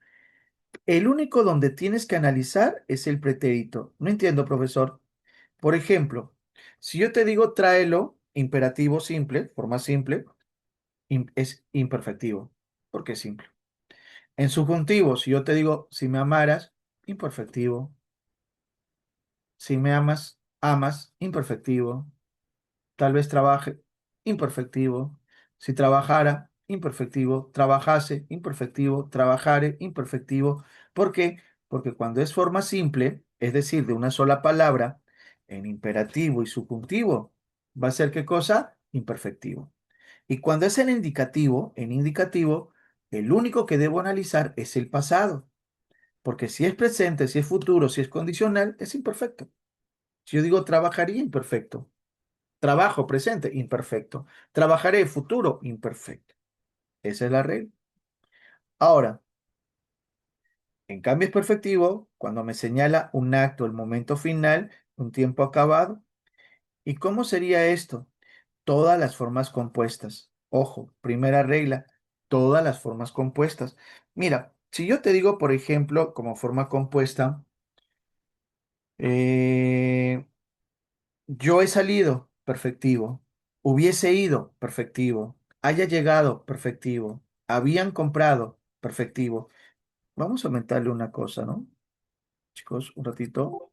El único donde tienes que analizar es el pretérito. No entiendo, profesor. Por ejemplo, si yo te digo tráelo, imperativo simple, forma simple, es imperfectivo, porque es simple. En subjuntivo, si yo te digo si me amaras, imperfectivo. Si me amas, amas, imperfectivo. Tal vez trabaje, imperfectivo. Si trabajara, imperfectivo. Trabajase, imperfectivo. Trabajare, imperfectivo. ¿Por qué? Porque cuando es forma simple, es decir, de una sola palabra, en imperativo y subjuntivo, va a ser ¿qué cosa? Imperfectivo. Y cuando es en indicativo, el único que debo analizar es el pasado. Porque si es presente, si es futuro, si es condicional, es imperfecto. Si yo digo trabajaría, imperfecto. Trabajo presente, imperfecto. Trabajaré futuro, imperfecto. Esa es la regla. Ahora, en cambio es perfectivo cuando me señala un acto, el momento final, un tiempo acabado. ¿Y cómo sería esto? Todas las formas compuestas. Ojo, primera regla, todas las formas compuestas. Mira, si yo te digo, por ejemplo, como forma compuesta, eh, yo he salido, perfectivo. Hubiese ido, perfectivo. Haya llegado, perfectivo. Habían comprado, perfectivo. Vamos a aumentarle una cosa, ¿no? Chicos, un ratito,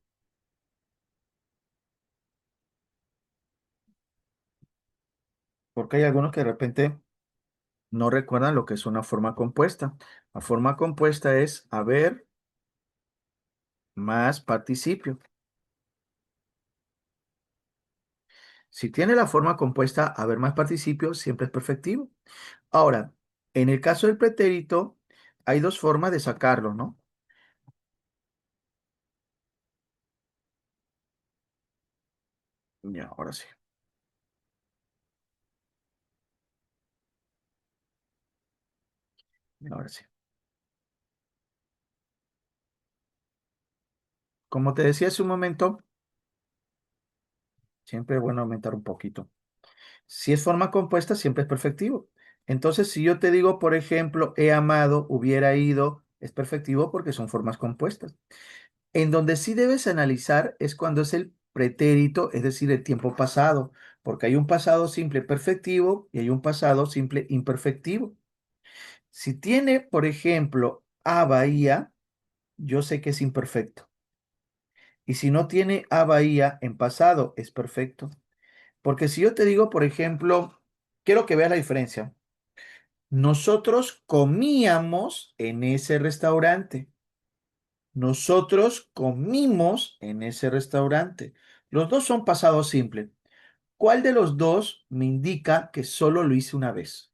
porque hay algunos que de repente no recuerdan lo que es una forma compuesta. La forma compuesta es haber más participio. Si tiene la forma compuesta haber más participio, siempre es perfectivo. Ahora, en el caso del pretérito, hay dos formas de sacarlo, ¿no? Ya, ahora sí, ahora sí. Como te decía hace un momento, siempre es bueno aumentar un poquito. Si es forma compuesta, siempre es perfectivo. Entonces, si yo te digo, por ejemplo, he amado, hubiera ido, es perfectivo porque son formas compuestas. En donde sí debes analizar es cuando es el pretérito, es decir, el tiempo pasado, porque hay un pasado simple perfectivo y hay un pasado simple imperfectivo. Si tiene, por ejemplo, a Bahía, yo sé que es imperfecto. Y si no tiene a Bahía en pasado, es perfecto. Porque si yo te digo, por ejemplo, quiero que veas la diferencia. Nosotros comíamos en ese restaurante. Nosotros comimos en ese restaurante. Los dos son pasado simple. ¿Cuál de los dos me indica que solo lo hice una vez?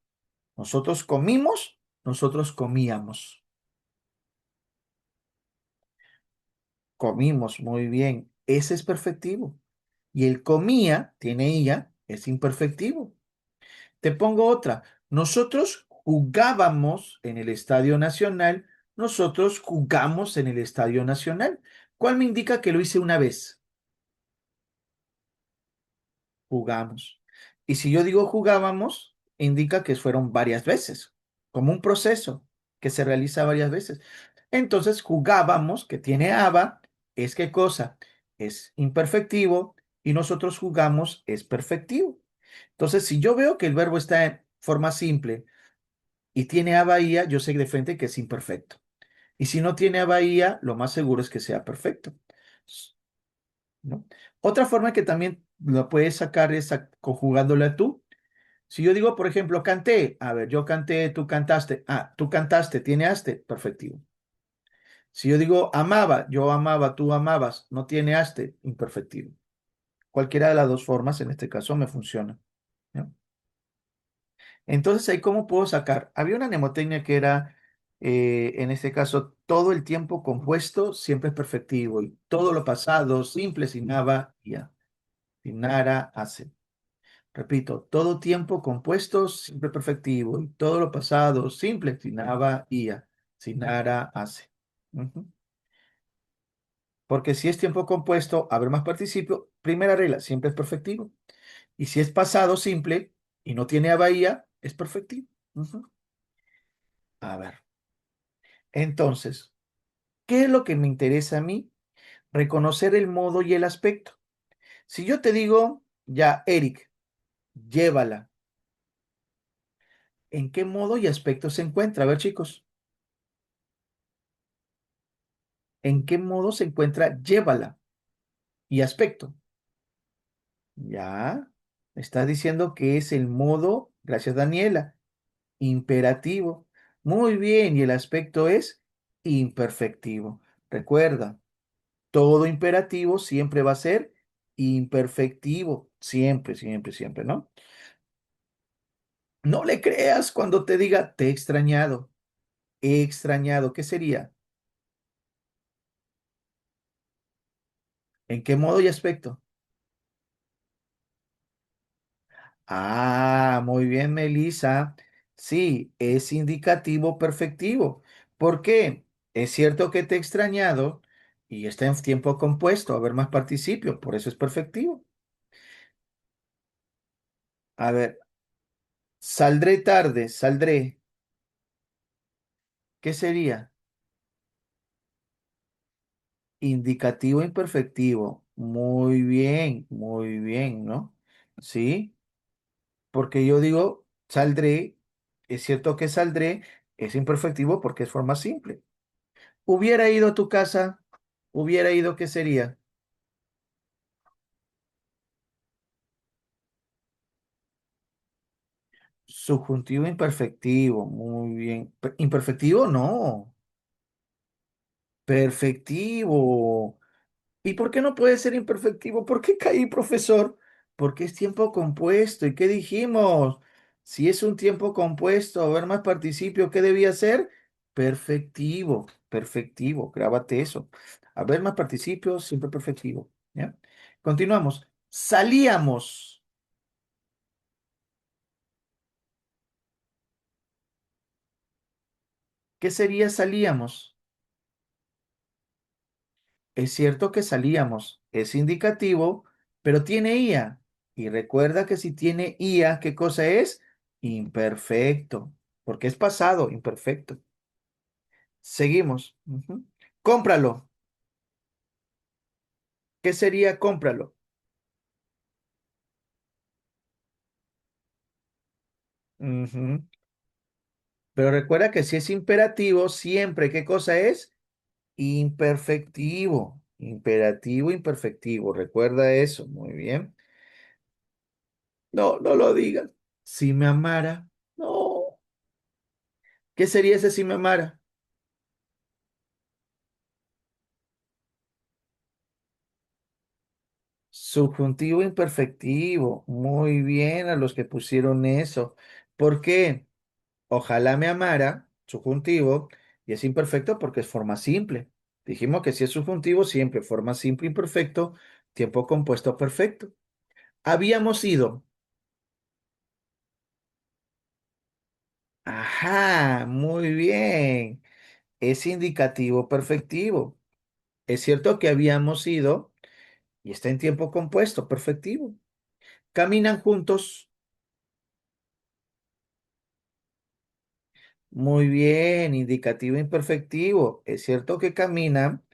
Nosotros comimos, nosotros comíamos. Comimos, muy bien. Ese es perfectivo. Y el comía, tiene ella, es imperfectivo. Te pongo otra. Nosotros jugábamos en el Estadio Nacional. Nosotros jugamos en el Estadio Nacional. ¿Cuál me indica que lo hice una vez? Jugamos. Y si yo digo jugábamos, indica que fueron varias veces, como un proceso que se realiza varias veces. Entonces, jugábamos, que tiene aba, es qué cosa? Es imperfectivo y nosotros jugamos es perfectivo. Entonces, si yo veo que el verbo está en forma simple y tiene a Bahía, yo sé de frente que es imperfecto. Y si no tiene a Bahía, lo más seguro es que sea perfecto, ¿no? Otra forma que también lo puedes sacar es conjugándolo a tú. Si yo digo, por ejemplo, canté, a ver, yo canté, tú cantaste, tú cantaste, tiene aste, perfectivo. Si yo digo amaba, yo amaba, tú amabas, no tiene aste, imperfectivo. Cualquiera de las dos formas, en este caso, me funciona, ¿no? Entonces, ahí cómo puedo sacar. Había una mnemotecnia que era, en este caso, todo el tiempo compuesto siempre es perfectivo y todo lo pasado, simple, sin nada, ya, sin nada, hace. Repito, todo tiempo compuesto siempre perfectivo y todo lo pasado, simple, sin nada, ya, sin nada, hace. Ujú. Porque si es tiempo compuesto, haber más participio, primera regla, siempre es perfectivo. Y si es pasado simple y no tiene a bahía, es perfectivo. Ujú. A ver. Entonces, ¿Qué es lo que me interesa a mí? Reconocer el modo y el aspecto. Si yo te digo, ya, Eric, llévala, ¿en qué modo y aspecto se encuentra? A ver, chicos, ¿en qué modo se encuentra llévala y aspecto? Ya, está diciendo que es el modo, gracias Daniela, imperativo. Muy bien, y el aspecto es imperfectivo. Recuerda, todo imperativo siempre va a ser imperfectivo. Siempre, siempre, siempre, ¿no? No le creas cuando te diga te he extrañado. He extrañado, ¿qué sería? ¿En qué modo y aspecto? Ah, muy bien, Melissa. Sí, es indicativo perfectivo. ¿Por qué? Es cierto que te he extrañado y está en tiempo compuesto, a ver más participio, por eso es perfectivo. A ver, saldré tarde, saldré. ¿Qué sería? Indicativo imperfectivo. Muy bien, ¿no? Sí, porque yo digo saldré, es cierto que saldré, es imperfectivo porque es forma simple. Hubiera ido a tu casa, hubiera ido, ¿qué sería? Subjuntivo imperfectivo, muy bien. Imperfectivo, no, perfectivo. ¿Y por qué no puede ser imperfectivo? ¿Por qué caí, profesor? Porque es tiempo compuesto. ¿Y qué dijimos? Si es un tiempo compuesto, a ver más participio, ¿qué debía ser? Perfectivo, perfectivo, grábate eso. A ver más participio, siempre perfectivo. ¿Ya? Continuamos. Salíamos. ¿Qué sería salíamos? Es cierto que salíamos, es indicativo, pero tiene IA. Y recuerda que si tiene IA, ¿qué cosa es? Imperfecto, porque es pasado, imperfecto. Seguimos. Ujú. Cómpralo. ¿Qué sería cómpralo? Ujú. Pero recuerda que si es imperativo, siempre, ¿qué cosa es? Imperfectivo. Imperativo, imperfectivo. Recuerda eso. Muy bien. No, no lo digas. Si me amara. No. ¿Qué sería ese si me amara? Subjuntivo imperfectivo. Muy bien a los que pusieron eso. ¿Por qué? Ojalá me amara, subjuntivo, y es imperfecto porque es forma simple. Dijimos que si es subjuntivo, siempre forma simple imperfecto, tiempo compuesto perfecto. Habíamos ido. Ajá, muy bien. Es indicativo perfectivo. Es cierto que habíamos ido y está en tiempo compuesto perfectivo. Caminan juntos. Muy bien, indicativo imperfectivo. Es cierto que caminan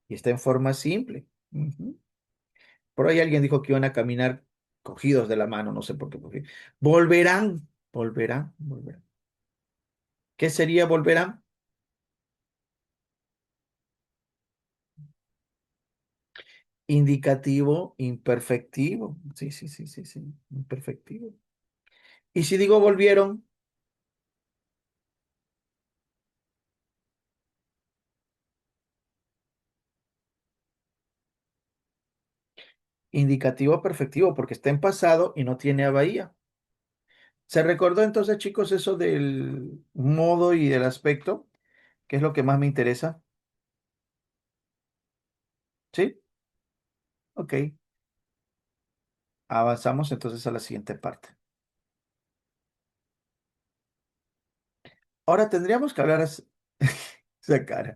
y está en forma simple. Ujú. Por ahí alguien dijo que iban a caminar cogidos de la mano, no sé por qué. Volverán, volverán, volverán. ¿Qué sería volverán? Indicativo imperfectivo. Sí, sí, sí, sí, sí, imperfectivo. Y si digo volvieron, indicativo perfectivo porque está en pasado y no tiene a bahía. ¿Se recordó entonces, chicos, eso del modo y del aspecto? ¿Qué es lo que más me interesa? ¿Sí? Ok. Avanzamos entonces a la siguiente parte. Ahora tendríamos que hablar, esa cara.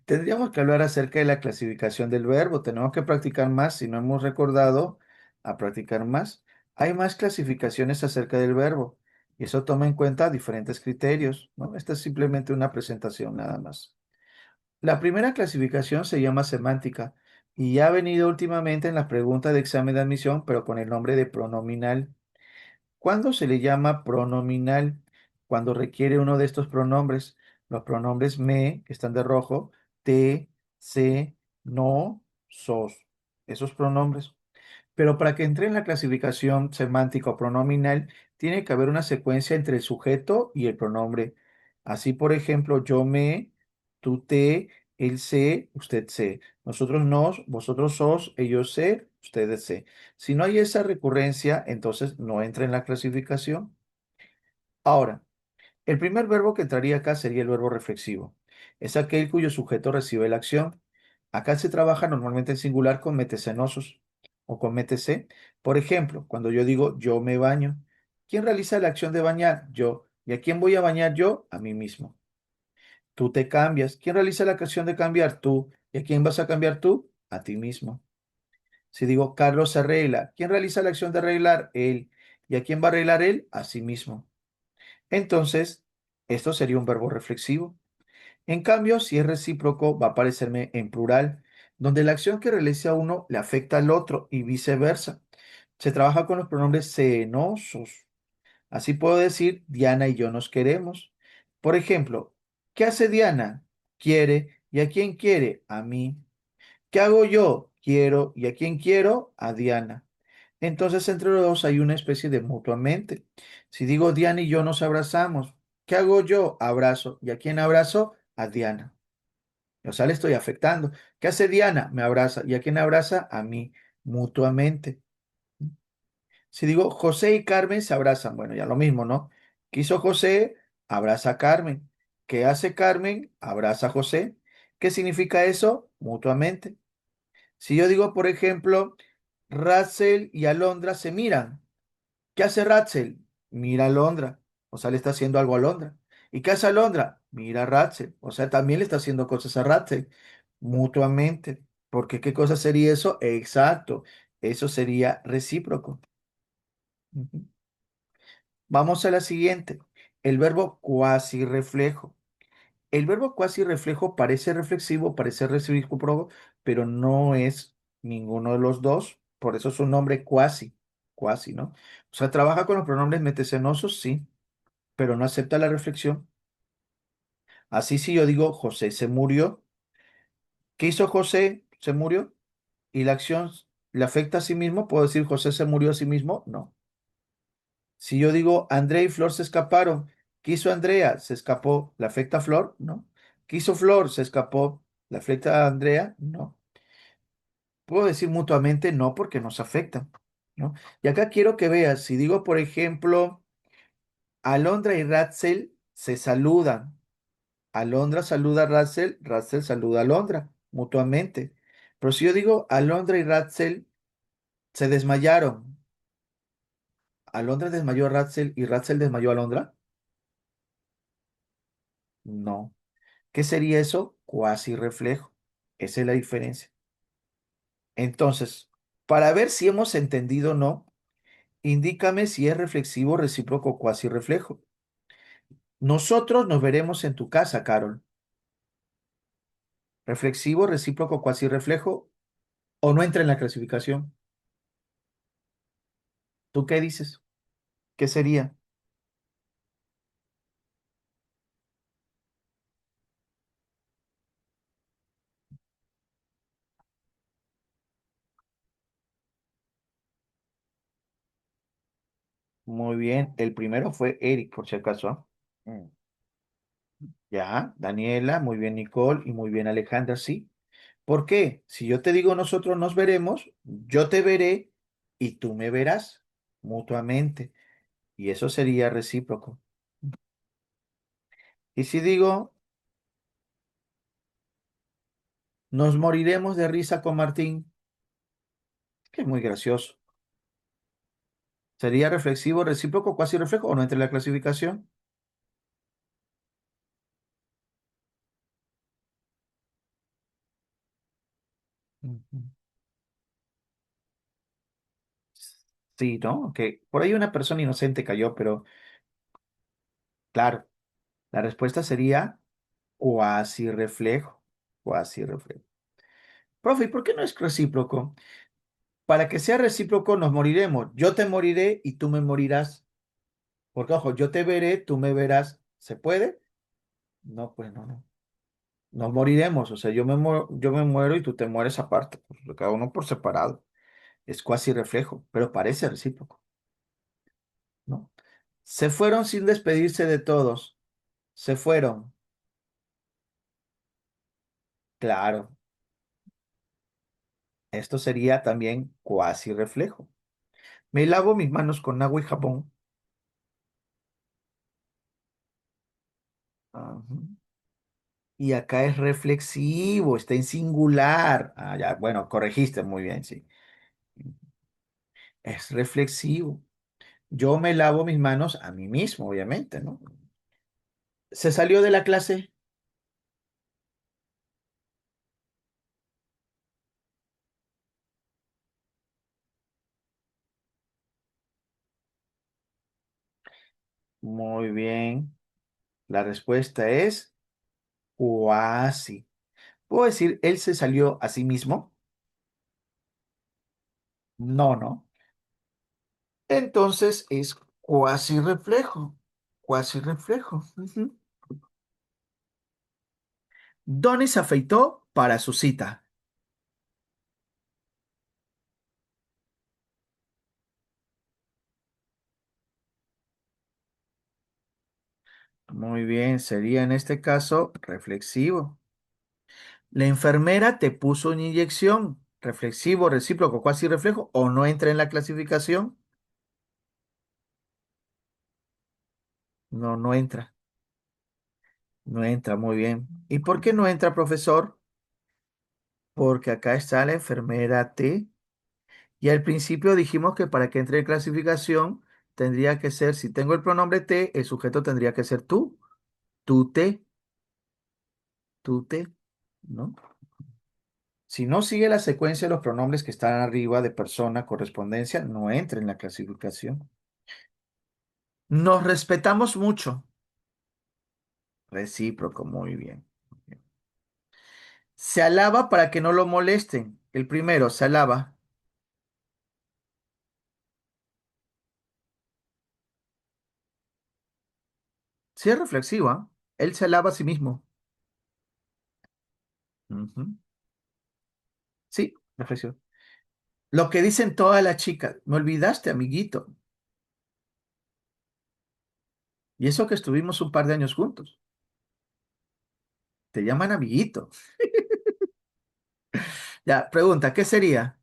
Tendríamos que hablar acerca de la clasificación del verbo. Tenemos que practicar más. Si no hemos recordado, a practicar más. Hay más clasificaciones acerca del verbo. Y eso toma en cuenta diferentes criterios, ¿no? Esta es simplemente una presentación nada más. La primera clasificación se llama semántica y ha venido últimamente en las preguntas de examen de admisión, pero con el nombre de pronominal. ¿Cuándo se le llama pronominal? Cuando requiere uno de estos pronombres. Los pronombres me, que están de rojo, te, se, no, sos. Esos pronombres. Pero para que entre en la clasificación semántica o pronominal, tiene que haber una secuencia entre el sujeto y el pronombre. Así, por ejemplo, yo me, tú te, él se, usted se. Nosotros nos, vosotros sos, ellos se, ustedes se. Si no hay esa recurrencia, entonces no entra en la clasificación. Ahora, el primer verbo que entraría acá sería el verbo reflexivo. Es aquel cuyo sujeto recibe la acción. Acá se trabaja normalmente en singular con metecenosos o con metec. Por ejemplo, cuando yo digo yo me baño, ¿quién realiza la acción de bañar? Yo. ¿Y a quién voy a bañar yo? A mí mismo. Tú te cambias. ¿Quién realiza la acción de cambiar? Tú. ¿Y a quién vas a cambiar tú? A ti mismo. Si digo Carlos se arregla, ¿quién realiza la acción de arreglar? Él. ¿Y a quién va a arreglar él? A sí mismo. Entonces, esto sería un verbo reflexivo. En cambio, si es recíproco, va a aparecerme en plural, donde la acción que realiza uno le afecta al otro y viceversa. Se trabaja con los pronombres cenosos. Así puedo decir, Diana y yo nos queremos. Por ejemplo, ¿qué hace Diana? Quiere. ¿Y a quién quiere? A mí. ¿Qué hago yo? Quiero. ¿Y a quién quiero? A Diana. Entonces, entre los dos hay una especie de mutuamente. Si digo Diana y yo nos abrazamos, ¿qué hago yo? Abrazo. ¿Y a quién abrazo? A Diana. O sea, le estoy afectando. ¿Qué hace Diana? Me abraza. ¿Y a quién abraza? A mí, mutuamente. Si digo José y Carmen se abrazan, bueno, ya lo mismo, ¿no? ¿Qué hizo José? Abraza a Carmen. ¿Qué hace Carmen? Abraza a José. ¿Qué significa eso? Mutuamente. Si yo digo, por ejemplo, Russell y Alondra se miran. ¿Qué hace Russell? Mira a Alondra. O sea, le está haciendo algo a Alondra. ¿Y qué hace Alondra? Mira a Russell. O sea, también le está haciendo cosas a Russell. Mutuamente. Porque ¿qué cosa sería eso? Exacto. Eso sería recíproco. Ujú. Vamos a la siguiente. El verbo cuasi reflejo. El verbo cuasi reflejo parece reflexivo, parece recíproco, pero no es ninguno de los dos. Por eso es un nombre cuasi, cuasi, ¿no? O sea, trabaja con los pronombres metecenosos, sí, pero no acepta la reflexión. Así si yo digo José se murió, ¿qué hizo José? Se murió. ¿Y la acción le afecta a sí mismo? ¿Puedo decir José se murió a sí mismo? No. Si yo digo André y Flor se escaparon, ¿qué hizo Andrea? ¿Se escapó? ¿Le afecta a Flor? No. ¿Qué hizo Flor? ¿Se escapó? ¿Le afecta a Andrea? No. Puedo decir mutuamente no porque nos afectan, ¿no? Y acá quiero que veas, si digo, por ejemplo, Alondra y Ratzel se saludan. Alondra saluda a Ratzel, Ratzel saluda a Alondra, mutuamente. Pero si yo digo Alondra y Ratzel se desmayaron, ¿Alondra desmayó a Ratzel y Ratzel desmayó a Alondra? No. ¿Qué sería eso? Cuasi reflejo. Esa es la diferencia. Entonces, para ver si hemos entendido o no, indícame si es reflexivo, recíproco o cuasi reflejo. Nosotros nos veremos en tu casa, Carol. Reflexivo, recíproco, cuasi reflejo o no entra en la clasificación. ¿Tú qué dices? ¿Qué sería? Muy bien. El primero fue Eric, por si acaso. ¿Ah? Mm. Ya, Daniela, muy bien, Nicole y muy bien, Alejandra, sí. ¿Por qué? Si yo te digo nosotros nos veremos, yo te veré y tú me verás mutuamente. Y eso sería recíproco. Y si digo nos moriremos de risa con Martín, que es muy gracioso. ¿Sería reflexivo, recíproco, cuasi reflejo o no entre la clasificación? Ujú. Sí, ¿no? Que por ahí una persona inocente cayó, pero claro, la respuesta sería cuasi reflejo. Cuasi reflejo. Profe, ¿y por qué no es recíproco? Para que sea recíproco nos moriremos. Yo te moriré y tú me morirás. Porque, ojo, yo te veré, tú me verás. ¿Se puede? No, pues no, no. Nos moriremos. O sea, yo me muero y tú te mueres aparte. Pues, cada uno por separado. Es cuasi reflejo, pero parece recíproco, ¿no? Se fueron sin despedirse de todos. Se fueron. Claro, esto sería también cuasi reflejo. Me lavo mis manos con agua y jabón. Ajá. Y acá es reflexivo, está en singular. Ah, ya, bueno, corregiste muy bien, sí. Es reflexivo. Yo me lavo mis manos a mí mismo, obviamente, ¿no? Se salió de la clase. Muy bien. La respuesta es cuasi. ¿Puedo decir, él se salió a sí mismo? No, no. Entonces es cuasi reflejo. Cuasi reflejo. Ujú. Donnie se afeitó para su cita. Muy bien, sería en este caso reflexivo. La enfermera te puso una inyección. Reflexivo, recíproco, cuasi reflejo, o no entra en la clasificación. No, no entra. No entra, muy bien. ¿Y por qué no entra, profesor? Porque acá está la enfermera T. Y al principio dijimos que para que entre en clasificación tendría que ser, si tengo el pronombre T, el sujeto tendría que ser tú. Tú te, tú te, ¿no? Si no sigue la secuencia de los pronombres que están arriba de persona, correspondencia, no entra en la clasificación. Nos respetamos mucho. Recíproco, muy bien. Se alaba para que no lo molesten. El primero, se alaba. Sí es reflexiva. Él se alaba a sí mismo. Ujú. Sí, reflexivo. Lo que dicen todas las chicas. Me olvidaste, amiguito. Y eso que estuvimos un par de años juntos. Te llaman amiguito. Ya, pregunta, ¿qué sería?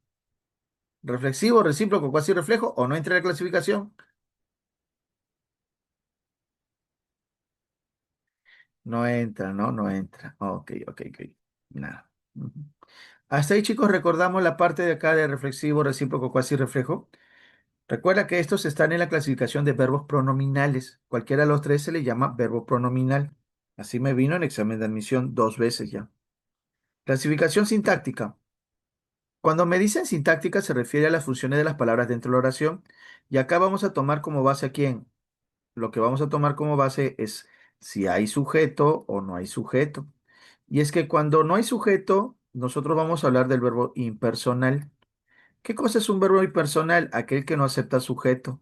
¿Reflexivo, recíproco, cuasi reflejo o no entra en la clasificación? No entra, ¿no? No entra. Ok, ok, ok. Nada. Ujú. Hasta ahí, chicos, recordamos la parte de acá de reflexivo, recíproco, cuasi reflejo. Recuerda que estos están en la clasificación de verbos pronominales. Cualquiera de los tres se le llama verbo pronominal. Así me vino en examen de admisión dos veces ya. Clasificación sintáctica. Cuando me dicen sintáctica se refiere a las funciones de las palabras dentro de la oración. Y acá vamos a tomar como base a quién. Lo que vamos a tomar como base es si hay sujeto o no hay sujeto. Y es que cuando no hay sujeto, nosotros vamos a hablar del verbo impersonal. ¿Qué cosa es un verbo impersonal? Aquel que no acepta sujeto.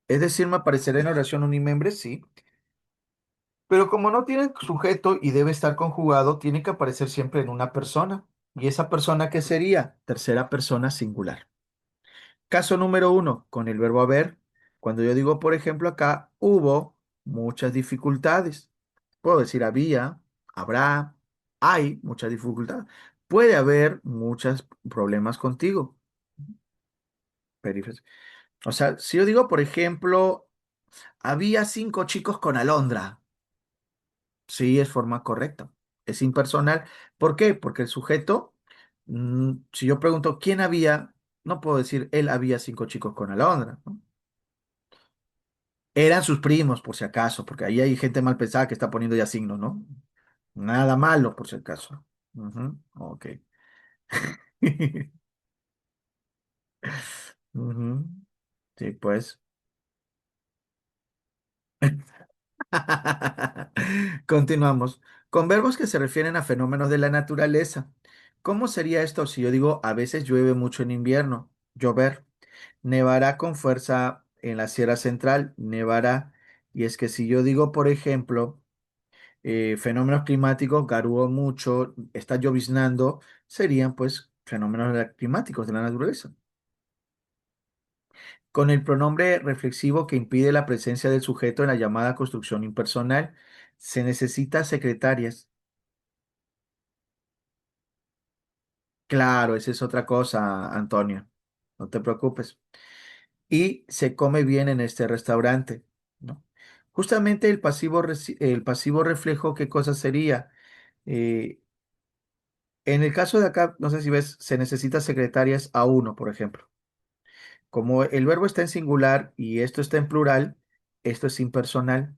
Es decir, me aparecerá en oración unimembre, sí. Pero como no tiene sujeto y debe estar conjugado, tiene que aparecer siempre en una persona. ¿Y esa persona qué sería? Tercera persona singular. Caso número uno, con el verbo haber. Cuando yo digo, por ejemplo, acá, hubo muchas dificultades. Puedo decir había, habrá, hay muchas dificultades. Puede haber muchos problemas contigo. Periféricos. O sea, si yo digo, por ejemplo, había 5 chicos con Alondra. Sí, es forma correcta. Es impersonal. ¿Por qué? Porque el sujeto, si yo pregunto quién había, no puedo decir él había 5 chicos con Alondra, ¿no? Eran sus primos, por si acaso, porque ahí hay gente mal pensada que está poniendo ya signos, ¿no? Nada malo, por si acaso. Ujú, ok. Ujú, sí, pues. Continuamos. Con verbos que se refieren a fenómenos de la naturaleza. ¿Cómo sería esto si yo digo a veces llueve mucho en invierno? Llover. Nevará con fuerza en la Sierra Central. Nevará. Y es que si yo digo, por ejemplo, fenómenos climáticos, garuó mucho, está lloviznando, serían pues fenómenos climáticos de la naturaleza. Con el pronombre reflexivo que impide la presencia del sujeto en la llamada construcción impersonal, se necesita secretarias. Claro, esa es otra cosa, Antonio. No te preocupes. Y se come bien en este restaurante, ¿no? Justamente el pasivo reflejo, ¿qué cosa sería? Eh, en el caso de acá, no sé si ves, se necesita secretarias a uno, por ejemplo. Como el verbo está en singular y esto está en plural, esto es impersonal.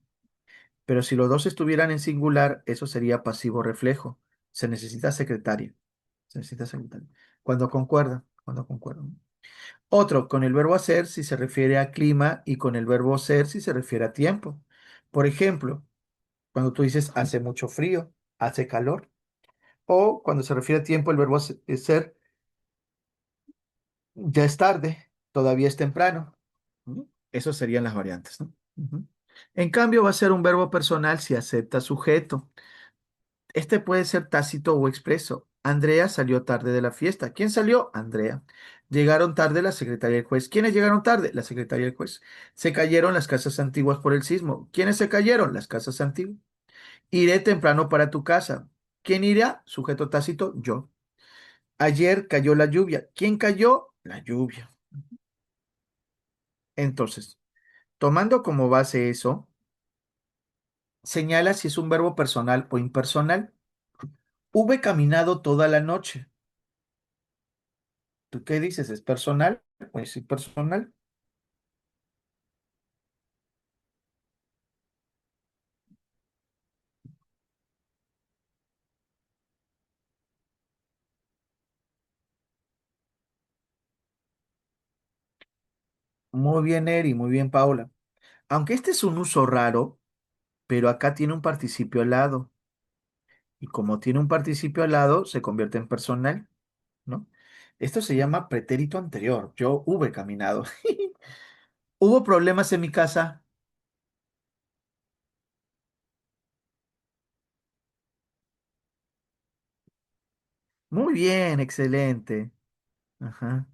Pero si los dos estuvieran en singular, eso sería pasivo reflejo. Se necesita secretaria. Se necesita secretaria. Cuando concuerda, cuando concuerdan. Otro, con el verbo hacer si se refiere a clima y con el verbo ser si se refiere a tiempo. Por ejemplo, cuando tú dices hace mucho frío, hace calor. O cuando se refiere a tiempo, el verbo ser ya es tarde, todavía es temprano. ¿No? Esas serían las variantes, ¿no? Ujú. En cambio, va a ser un verbo personal si acepta sujeto. Este puede ser tácito o expreso. Andrea salió tarde de la fiesta. ¿Quién salió? Andrea. Llegaron tarde la secretaria del juez. ¿Quiénes llegaron tarde? La secretaria del juez. Se cayeron las casas antiguas por el sismo. ¿Quiénes se cayeron? Las casas antiguas. Iré temprano para tu casa. ¿Quién irá? Sujeto tácito, yo. Ayer cayó la lluvia. ¿Quién cayó? La lluvia. Entonces, tomando como base eso, señala si es un verbo personal o impersonal. Hube caminado toda la noche. ¿Tú qué dices? ¿Es personal? Pues sí, personal. Muy bien, Eri, muy bien, Paula. Aunque este es un uso raro, pero acá tiene un participio al lado. Y como tiene un participio al lado, se convierte en personal, ¿no? Esto se llama pretérito anterior. Yo hube caminado. ¿Hubo problemas en mi casa? Muy bien, excelente. Ajá.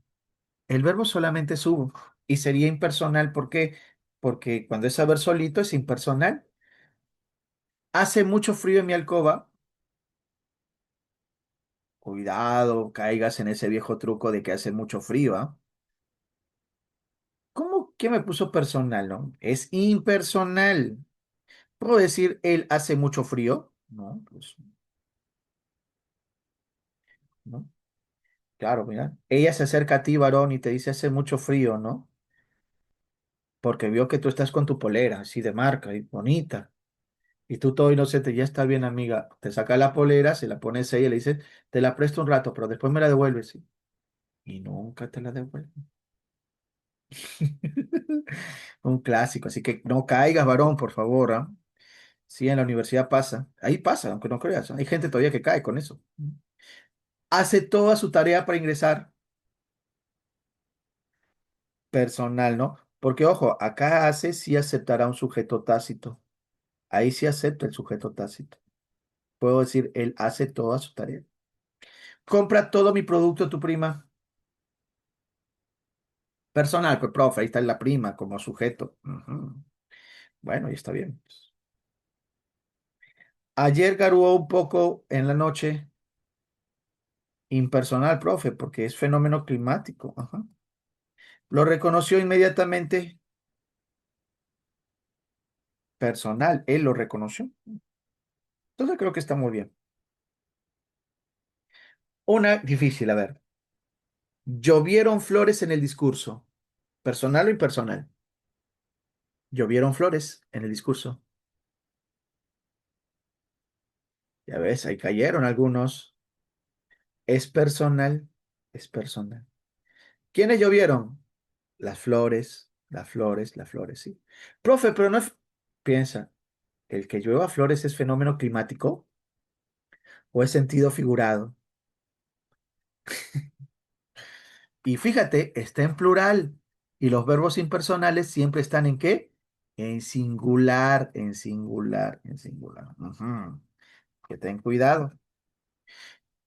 El verbo solamente es hubo y sería impersonal. ¿Por qué? Porque cuando es saber solito es impersonal. Hace mucho frío en mi alcoba. Cuidado, caigas en ese viejo truco de que hace mucho frío, ¿ah? ¿Cómo que me puso personal, no? Es impersonal. ¿Puedo decir él hace mucho frío? No, pues no. Claro, mira. Ella se acerca a ti, varón, y te dice hace mucho frío, ¿no? Porque vio que tú estás con tu polera, así de marca y bonita. Y tú todo inocente, ya está bien, amiga. Te saca la polera, se la pones ella y le dices, te la presto un rato, pero después me la devuelves, ¿sí? Y nunca te la devuelve. Un clásico, así que no caigas, varón, por favor, ¿ah? Sí, en la universidad pasa. Ahí pasa, aunque no creas. Hay gente todavía que cae con eso. Hace toda su tarea para ingresar personal, ¿no? Porque, ojo, acá hace sí aceptará un sujeto tácito. Ahí sí acepta el sujeto tácito. Puedo decir, él hace toda su tarea. Compra todo mi producto, tu prima. Personal, pues, profe, ahí está la prima como sujeto. Ujú. Bueno, y está bien. Ayer garuó un poco en la noche. Impersonal, profe, porque es fenómeno climático. Ajá. Lo reconoció inmediatamente. Personal, él lo reconoció. Entonces creo que está muy bien. Una difícil, a ver. Llovieron flores en el discurso. ¿Personal o impersonal? Llovieron flores en el discurso. Ya ves, ahí cayeron algunos. Es personal, es personal. ¿Quiénes llovieron? Las flores, las flores, las flores, sí. Profe, pero no es... Piensa, ¿el que llueva flores es fenómeno climático? o es sentido figurado. Y fíjate, está en plural. Y los verbos impersonales siempre están ¿en qué? En singular, en singular, en singular. Ujú. Que ten cuidado.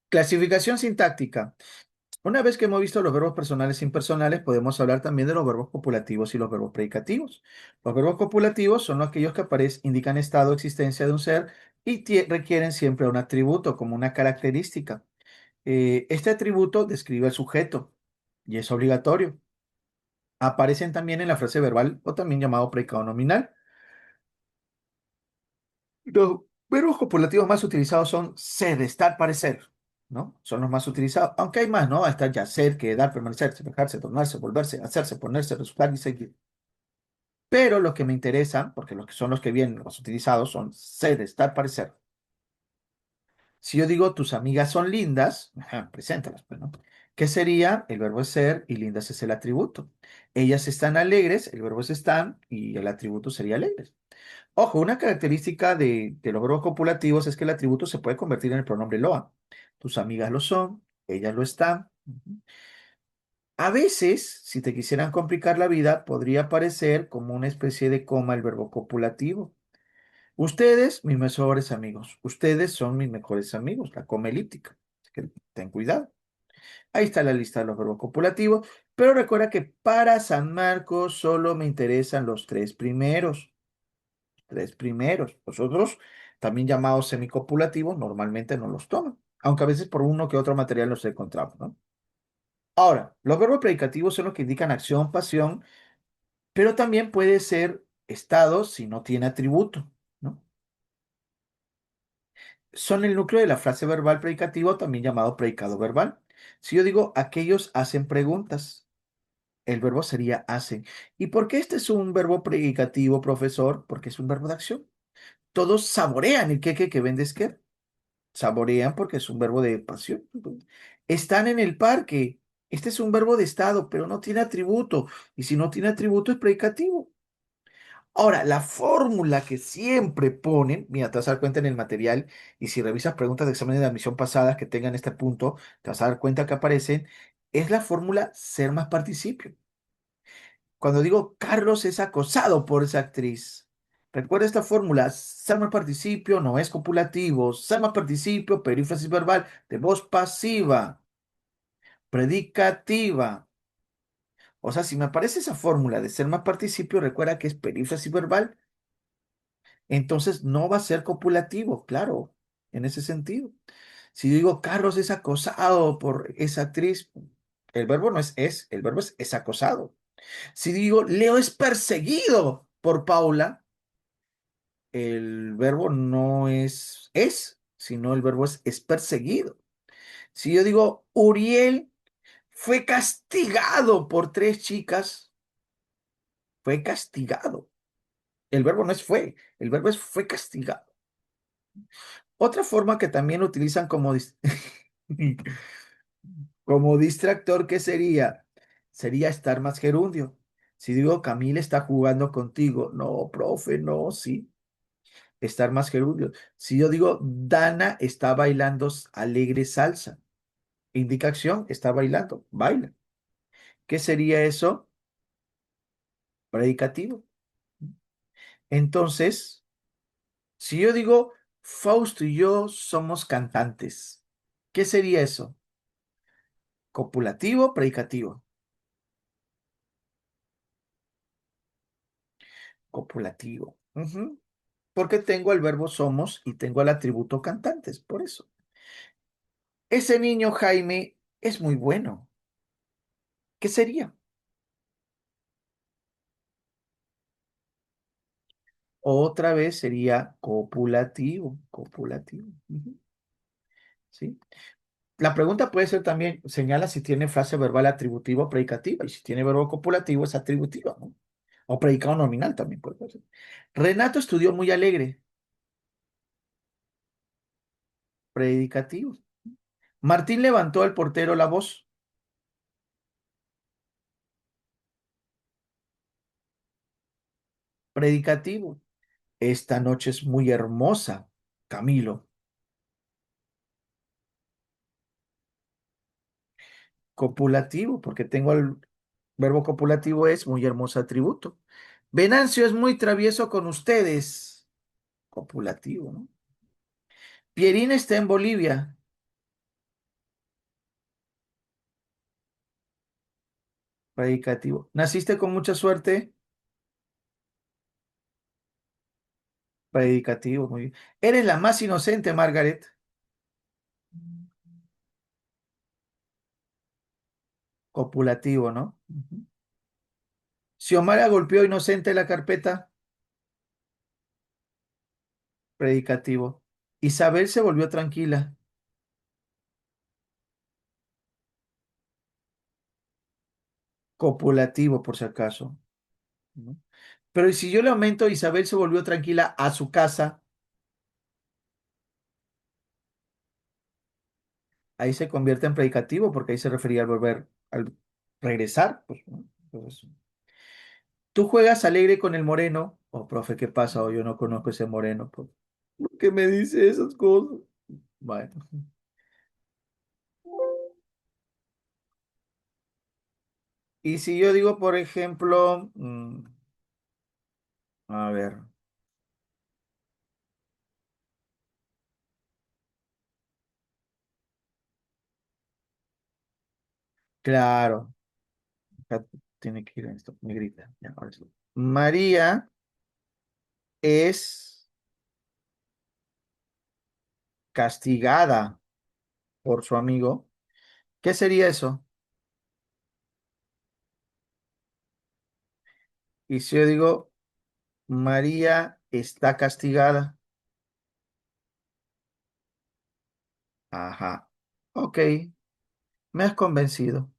Clasificación sintáctica. Una vez que hemos visto los verbos personales e impersonales, podemos hablar también de los verbos copulativos y los verbos predicativos. Los verbos copulativos son aquellos que aparecen, indican estado o existencia de un ser y requieren siempre un atributo como una característica. Este atributo describe al sujeto y es obligatorio. Aparecen también en la frase verbal o también llamado predicado nominal. Los verbos copulativos más utilizados son ser, estar, parecer, ¿no? Son los más utilizados, aunque hay más, ¿no? Está ya ser, quedar, permanecer, semejarse, tornarse, volverse, hacerse, ponerse, resultar y seguir. Pero los que me interesan, porque los que son los que vienen, los utilizados, son ser, estar, parecer. Si yo digo tus amigas son lindas, ajá, preséntalas, pues, ¿no? ¿Qué sería? El verbo es ser y lindas es el atributo. Ellas están alegres, el verbo es están y el atributo sería alegres. Ojo, una característica de los verbos copulativos es que el atributo se puede convertir en el pronombre loa. Tus amigas lo son, ellas lo están. Ujú. A veces, si te quisieran complicar la vida, podría aparecer como una especie de coma el verbo copulativo. Ustedes, mis mejores amigos. Ustedes son mis mejores amigos, la coma elíptica. Así que ten cuidado. Ahí está la lista de los verbos copulativos. Pero recuerda que para San Marcos solo me interesan los tres primeros. Tres primeros. Los otros, también llamados semicopulativos, normalmente no los toman, aunque a veces por uno que otro material los encontramos, ¿no? Ahora, los verbos predicativos son los que indican acción, pasión, pero también puede ser estado si no tiene atributo, ¿no? Son el núcleo de la frase verbal predicativa, también llamado predicado verbal. Si yo digo, aquellos hacen preguntas, el verbo sería hacen. ¿Y por qué este es un verbo predicativo, profesor? Porque es un verbo de acción. Todos saborean el queque que vendes que saborean porque es un verbo de pasión. Están en el parque. Este es un verbo de estado, pero no tiene atributo. Y si no tiene atributo es predicativo. Ahora, la fórmula que siempre ponen, mira, te vas a dar cuenta en el material, y si revisas preguntas de examen de admisión pasadas que tengan este punto, te vas a dar cuenta que aparecen, es la fórmula ser más participio. Cuando digo Carlos es acosado por esa actriz, recuerda esta fórmula, ser más participio no es copulativo, ser más participio, perífrasis verbal de voz pasiva, predicativa. O sea, si me aparece esa fórmula de ser más participio, recuerda que es perífrasis verbal, entonces no va a ser copulativo, claro, en ese sentido. Si digo Carlos es acosado por esa actriz, el verbo no es, el verbo es acosado. Si digo Leo es perseguido por Paula, el verbo no es, sino el verbo es perseguido. Si yo digo Uriel fue castigado por tres chicas, fue castigado. El verbo no es fue, el verbo es fue castigado. Otra forma que también utilizan como, como distractor, ¿qué sería? Sería estar más gerundio. Si digo Camila está jugando contigo, no, profe, no, sí. Estar más gerundio. Si yo digo Dana está bailando alegre salsa, indica acción, está bailando, baila. ¿Qué sería eso? Predicativo. Entonces, si yo digo Fausto y yo somos cantantes, ¿qué sería eso? Copulativo, predicativo. Copulativo. Ujú. Porque tengo el verbo somos y tengo el atributo cantantes, por eso. Ese niño Jaime es muy bueno. ¿Qué sería? Otra vez sería copulativo, copulativo. Ujú. ¿Sí? La pregunta puede ser también, señala si tiene frase verbal atributiva o predicativa, y si tiene verbo copulativo es atributiva, ¿no? O predicado nominal también puede ser. Renato estudió muy alegre, predicativo. Martín levantó al portero la voz, predicativo. Esta noche es muy hermosa, Camilo. Copulativo, porque tengo el verbo copulativo es muy hermoso atributo. Venancio es muy travieso con ustedes. Copulativo, ¿no? Pierín está en Bolivia. Predicativo. Naciste con mucha suerte. Predicativo, muy bien. Eres la más inocente, Margaret. Copulativo, ¿no? Ujú. Xiomara golpeó inocente la carpeta. Predicativo. Isabel se volvió tranquila. Copulativo, por si acaso, ¿no? Pero ¿y si yo le aumento, Isabel se volvió tranquila a su casa? Ahí se convierte en predicativo porque ahí se refería al volver, al regresar. Pues, ¿no? Entonces, tú juegas alegre con el moreno. Oh, profe, ¿qué pasa? Oh, yo no conozco ese moreno. ¿Por qué me dice esas cosas? Bueno. Y si yo digo, por ejemplo, a ver, claro, acá tiene que ir en esto, me grita. Ya, ahora sí. María es castigada por su amigo. ¿Qué sería eso? Y si yo digo, María está castigada. Ajá. Ok, me has convencido.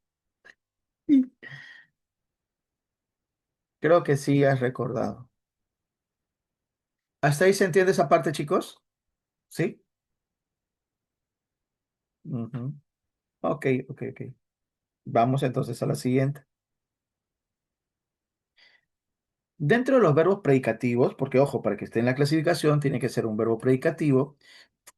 Sí. Creo que sí has recordado. ¿Hasta ahí se entiende esa parte, chicos? ¿Sí? Ujú. Ok, ok, ok. Vamos entonces a la siguiente. Dentro de los verbos predicativos, porque ojo, para que esté en la clasificación tiene que ser un verbo predicativo,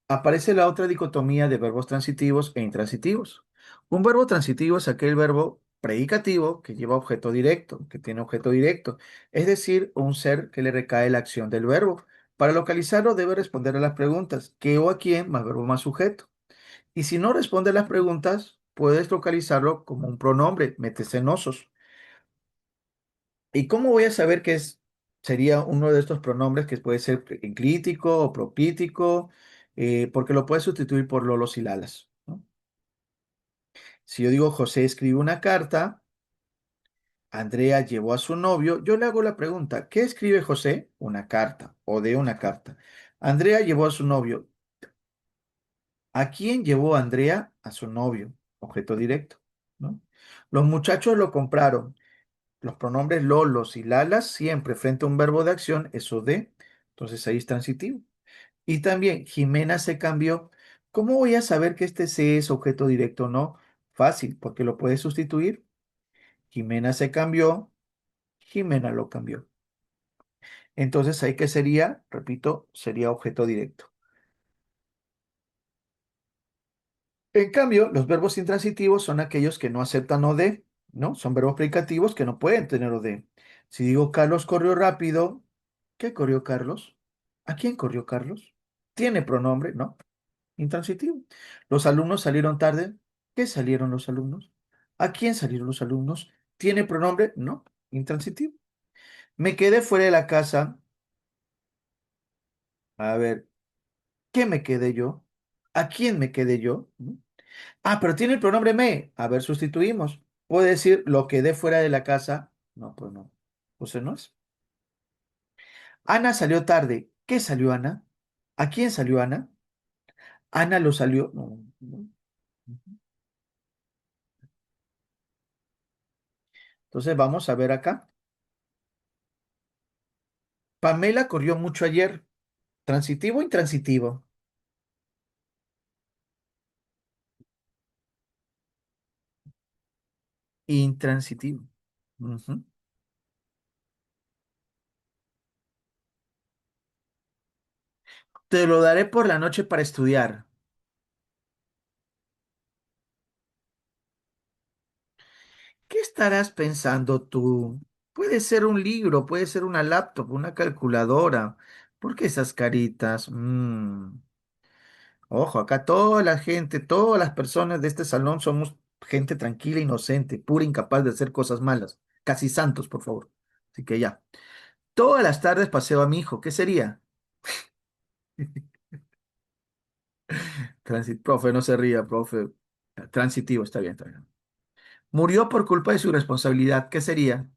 aparece la otra dicotomía de verbos transitivos e intransitivos. Un verbo transitivo es aquel verbo predicativo que lleva objeto directo, que tiene objeto directo, es decir, un ser que le recae la acción del verbo. Para localizarlo debe responder a las preguntas ¿qué o a quién? Más verbo más sujeto. Y si no responde a las preguntas, puedes localizarlo como un pronombre, metecenosos. ¿Y cómo voy a saber que sería uno de estos pronombres que puede ser enclítico o propítico? Porque lo puedes sustituir por lolos y lalas, ¿no? Si yo digo José escribió una carta, Andrea llevó a su novio, yo le hago la pregunta, ¿qué escribe José? Una carta o de una carta. Andrea llevó a su novio. ¿A quién llevó Andrea? A su novio. Objeto directo, ¿no? Los muchachos lo compraron. Los pronombres lolos y lalas siempre frente a un verbo de acción, eso de, entonces ahí es transitivo. Y también Jimena se cambió. ¿Cómo voy a saber que este se es objeto directo o no? Fácil, porque lo puedes sustituir. Jimena se cambió, Jimena lo cambió. Entonces ahí que sería, repito, sería objeto directo. En cambio, los verbos intransitivos son aquellos que no aceptan o de, ¿no? Son verbos predicativos que no pueden tener o de. Si digo Carlos corrió rápido, ¿qué corrió Carlos? ¿A quién corrió Carlos? ¿Tiene pronombre? No. Intransitivo. Los alumnos salieron tarde. ¿Qué salieron los alumnos? ¿A quién salieron los alumnos? ¿Tiene pronombre? No. Intransitivo. Me quedé fuera de la casa. A ver, ¿qué me quedé yo? ¿A quién me quedé yo? ¿No? Ah, pero tiene el pronombre me. A ver, sustituimos. ¿Puede decir lo quedé fuera de la casa? No, pues no. Pues no es. Ana salió tarde. ¿Qué salió Ana? ¿A quién salió Ana? Ana lo salió. No, no. Entonces vamos a ver acá. Pamela corrió mucho ayer. ¿Transitivo o intransitivo? Intransitivo. Ujú. Te lo daré por la noche para estudiar. ¿Qué estarás pensando tú? Puede ser un libro, puede ser una laptop, una calculadora. ¿Por qué esas caritas? Ojo, acá toda la gente, todas las personas de este salón somos gente tranquila, inocente, pura, incapaz de hacer cosas malas. Casi santos, por favor. Así que ya. Todas las tardes paseo a mi hijo. ¿Qué sería? Profe, no se ría, profe. Transitivo, está bien, está bien. Murió por culpa de su irresponsabilidad. ¿Qué sería?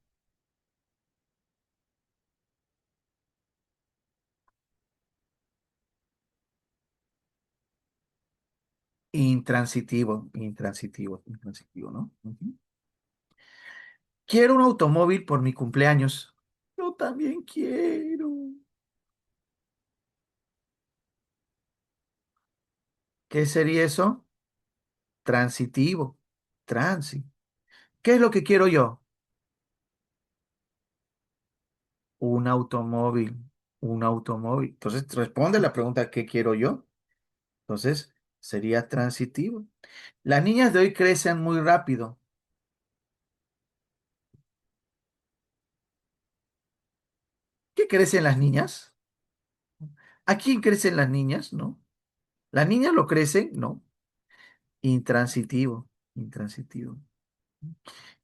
Intransitivo, intransitivo, intransitivo, ¿no? Ujú. Quiero un automóvil por mi cumpleaños. Yo también quiero. ¿Qué sería eso? Transitivo, transi. ¿Qué es lo que quiero yo? Un automóvil, un automóvil. Entonces, responde la pregunta, ¿qué quiero yo? Entonces, sería transitivo. Las niñas de hoy crecen muy rápido. ¿Qué crecen las niñas? ¿A quién crecen las niñas? ¿No? ¿Las niñas lo crecen? No. Intransitivo, intransitivo.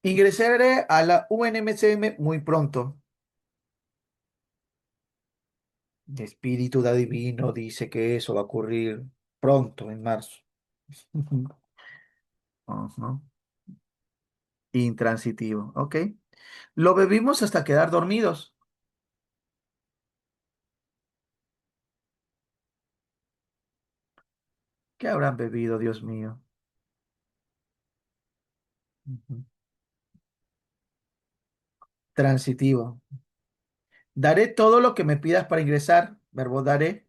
Ingresaré a la UNMCM muy pronto. El espíritu de adivino dice que eso va a ocurrir pronto, en marzo. Ajá. Intransitivo, ok. Lo bebimos hasta quedar dormidos. ¿Qué habrán bebido, Dios mío? Ujú. Transitivo. Daré todo lo que me pidas para ingresar. Verbo daré.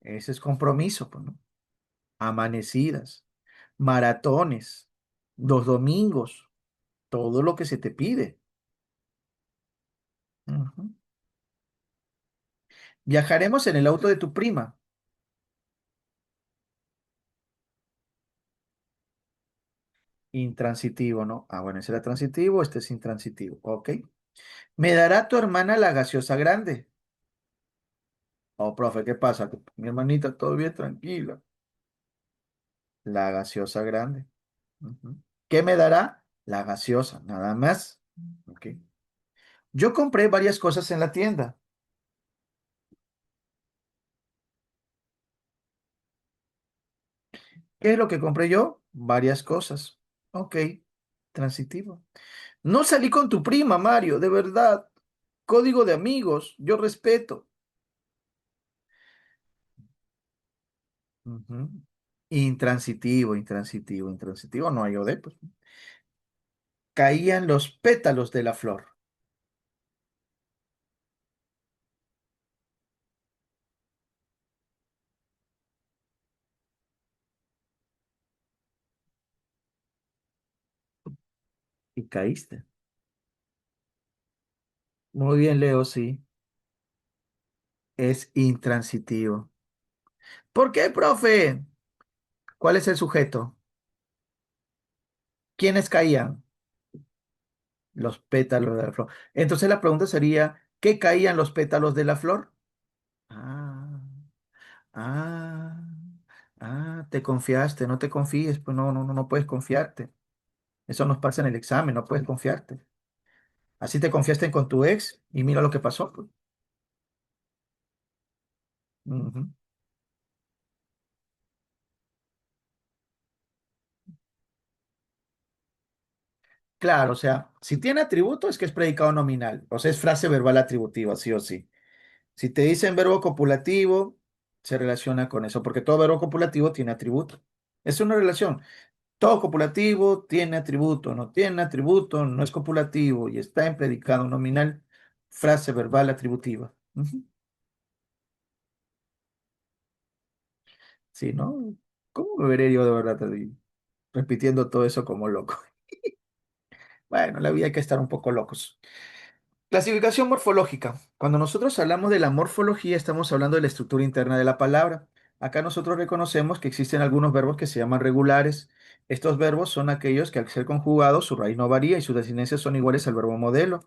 Ese es compromiso, pues, ¿no? Amanecidas, maratones, los domingos, todo lo que se te pide. Ujú. Viajaremos en el auto de tu prima. Intransitivo, ¿no? Ah, bueno, ese era transitivo, este es intransitivo. Ok. ¿Me dará tu hermana la gaseosa grande? Oh, profe, ¿qué pasa? Mi hermanita, todo bien, tranquila. La gaseosa grande. Ujú. ¿Qué me dará? La gaseosa, nada más. Ok. Yo compré varias cosas en la tienda. ¿Qué es lo que compré yo? Varias cosas. Ok. Transitivo. No salí con tu prima, Mario, de verdad. Código de amigos, yo respeto. Ujú. Intransitivo, intransitivo, intransitivo, no hay OD, pues. Caían los pétalos de la flor y caíste. Muy bien, Leo, sí. Es intransitivo. ¿Por qué, profe? ¿Cuál es el sujeto? ¿Quiénes caían? Los pétalos de la flor. Entonces la pregunta sería, ¿qué caían los pétalos de la flor? Ah, ah, te confiaste, no te confíes, pues no, no, no, no puedes confiarte. Eso nos pasa en el examen, no puedes confiarte. Así te confiaste con tu ex y mira lo que pasó, pues. Ujú. Claro, o sea, si tiene atributo es que es predicado nominal, o sea, es frase verbal atributiva, sí o sí. Si te dicen verbo copulativo, se relaciona con eso, porque todo verbo copulativo tiene atributo. Es una relación. Todo copulativo tiene atributo, no tiene atributo, no es copulativo y está en predicado nominal, frase verbal atributiva. Ujú. Sí, ¿no? ¿Cómo me veré yo de verdad ahí repitiendo todo eso como loco? Bueno, en la vida hay que estar un poco locos. Clasificación morfológica. Cuando nosotros hablamos de la morfología, estamos hablando de la estructura interna de la palabra. Acá nosotros reconocemos que existen algunos verbos que se llaman regulares. Estos verbos son aquellos que al ser conjugados su raíz no varía y sus designaciones son iguales al verbo modelo.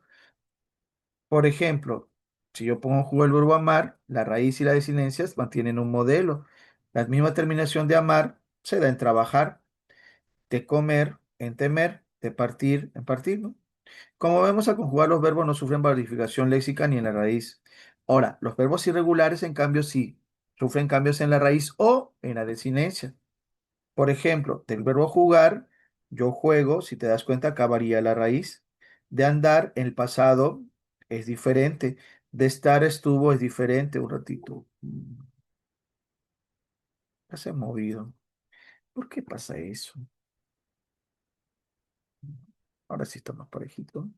Por ejemplo, si yo pongo en juego el verbo amar, la raíz y las designancias mantienen un modelo. La misma terminación de amar se da en trabajar, de comer, en temer, de partir, en partir, ¿no? Como vemos, al conjugar los verbos no sufren modificación léxica ni en la raíz. Ahora, los verbos irregulares, en cambio, sí sufren cambios en la raíz o en la desinencia. Por ejemplo, del verbo jugar, yo juego, si te das cuenta, acá varía la raíz. De andar, en el pasado es diferente. De estar, estuvo, es diferente. Un ratito. Ya se ha movido. ¿Por qué pasa eso? Ahora sí está más parejito.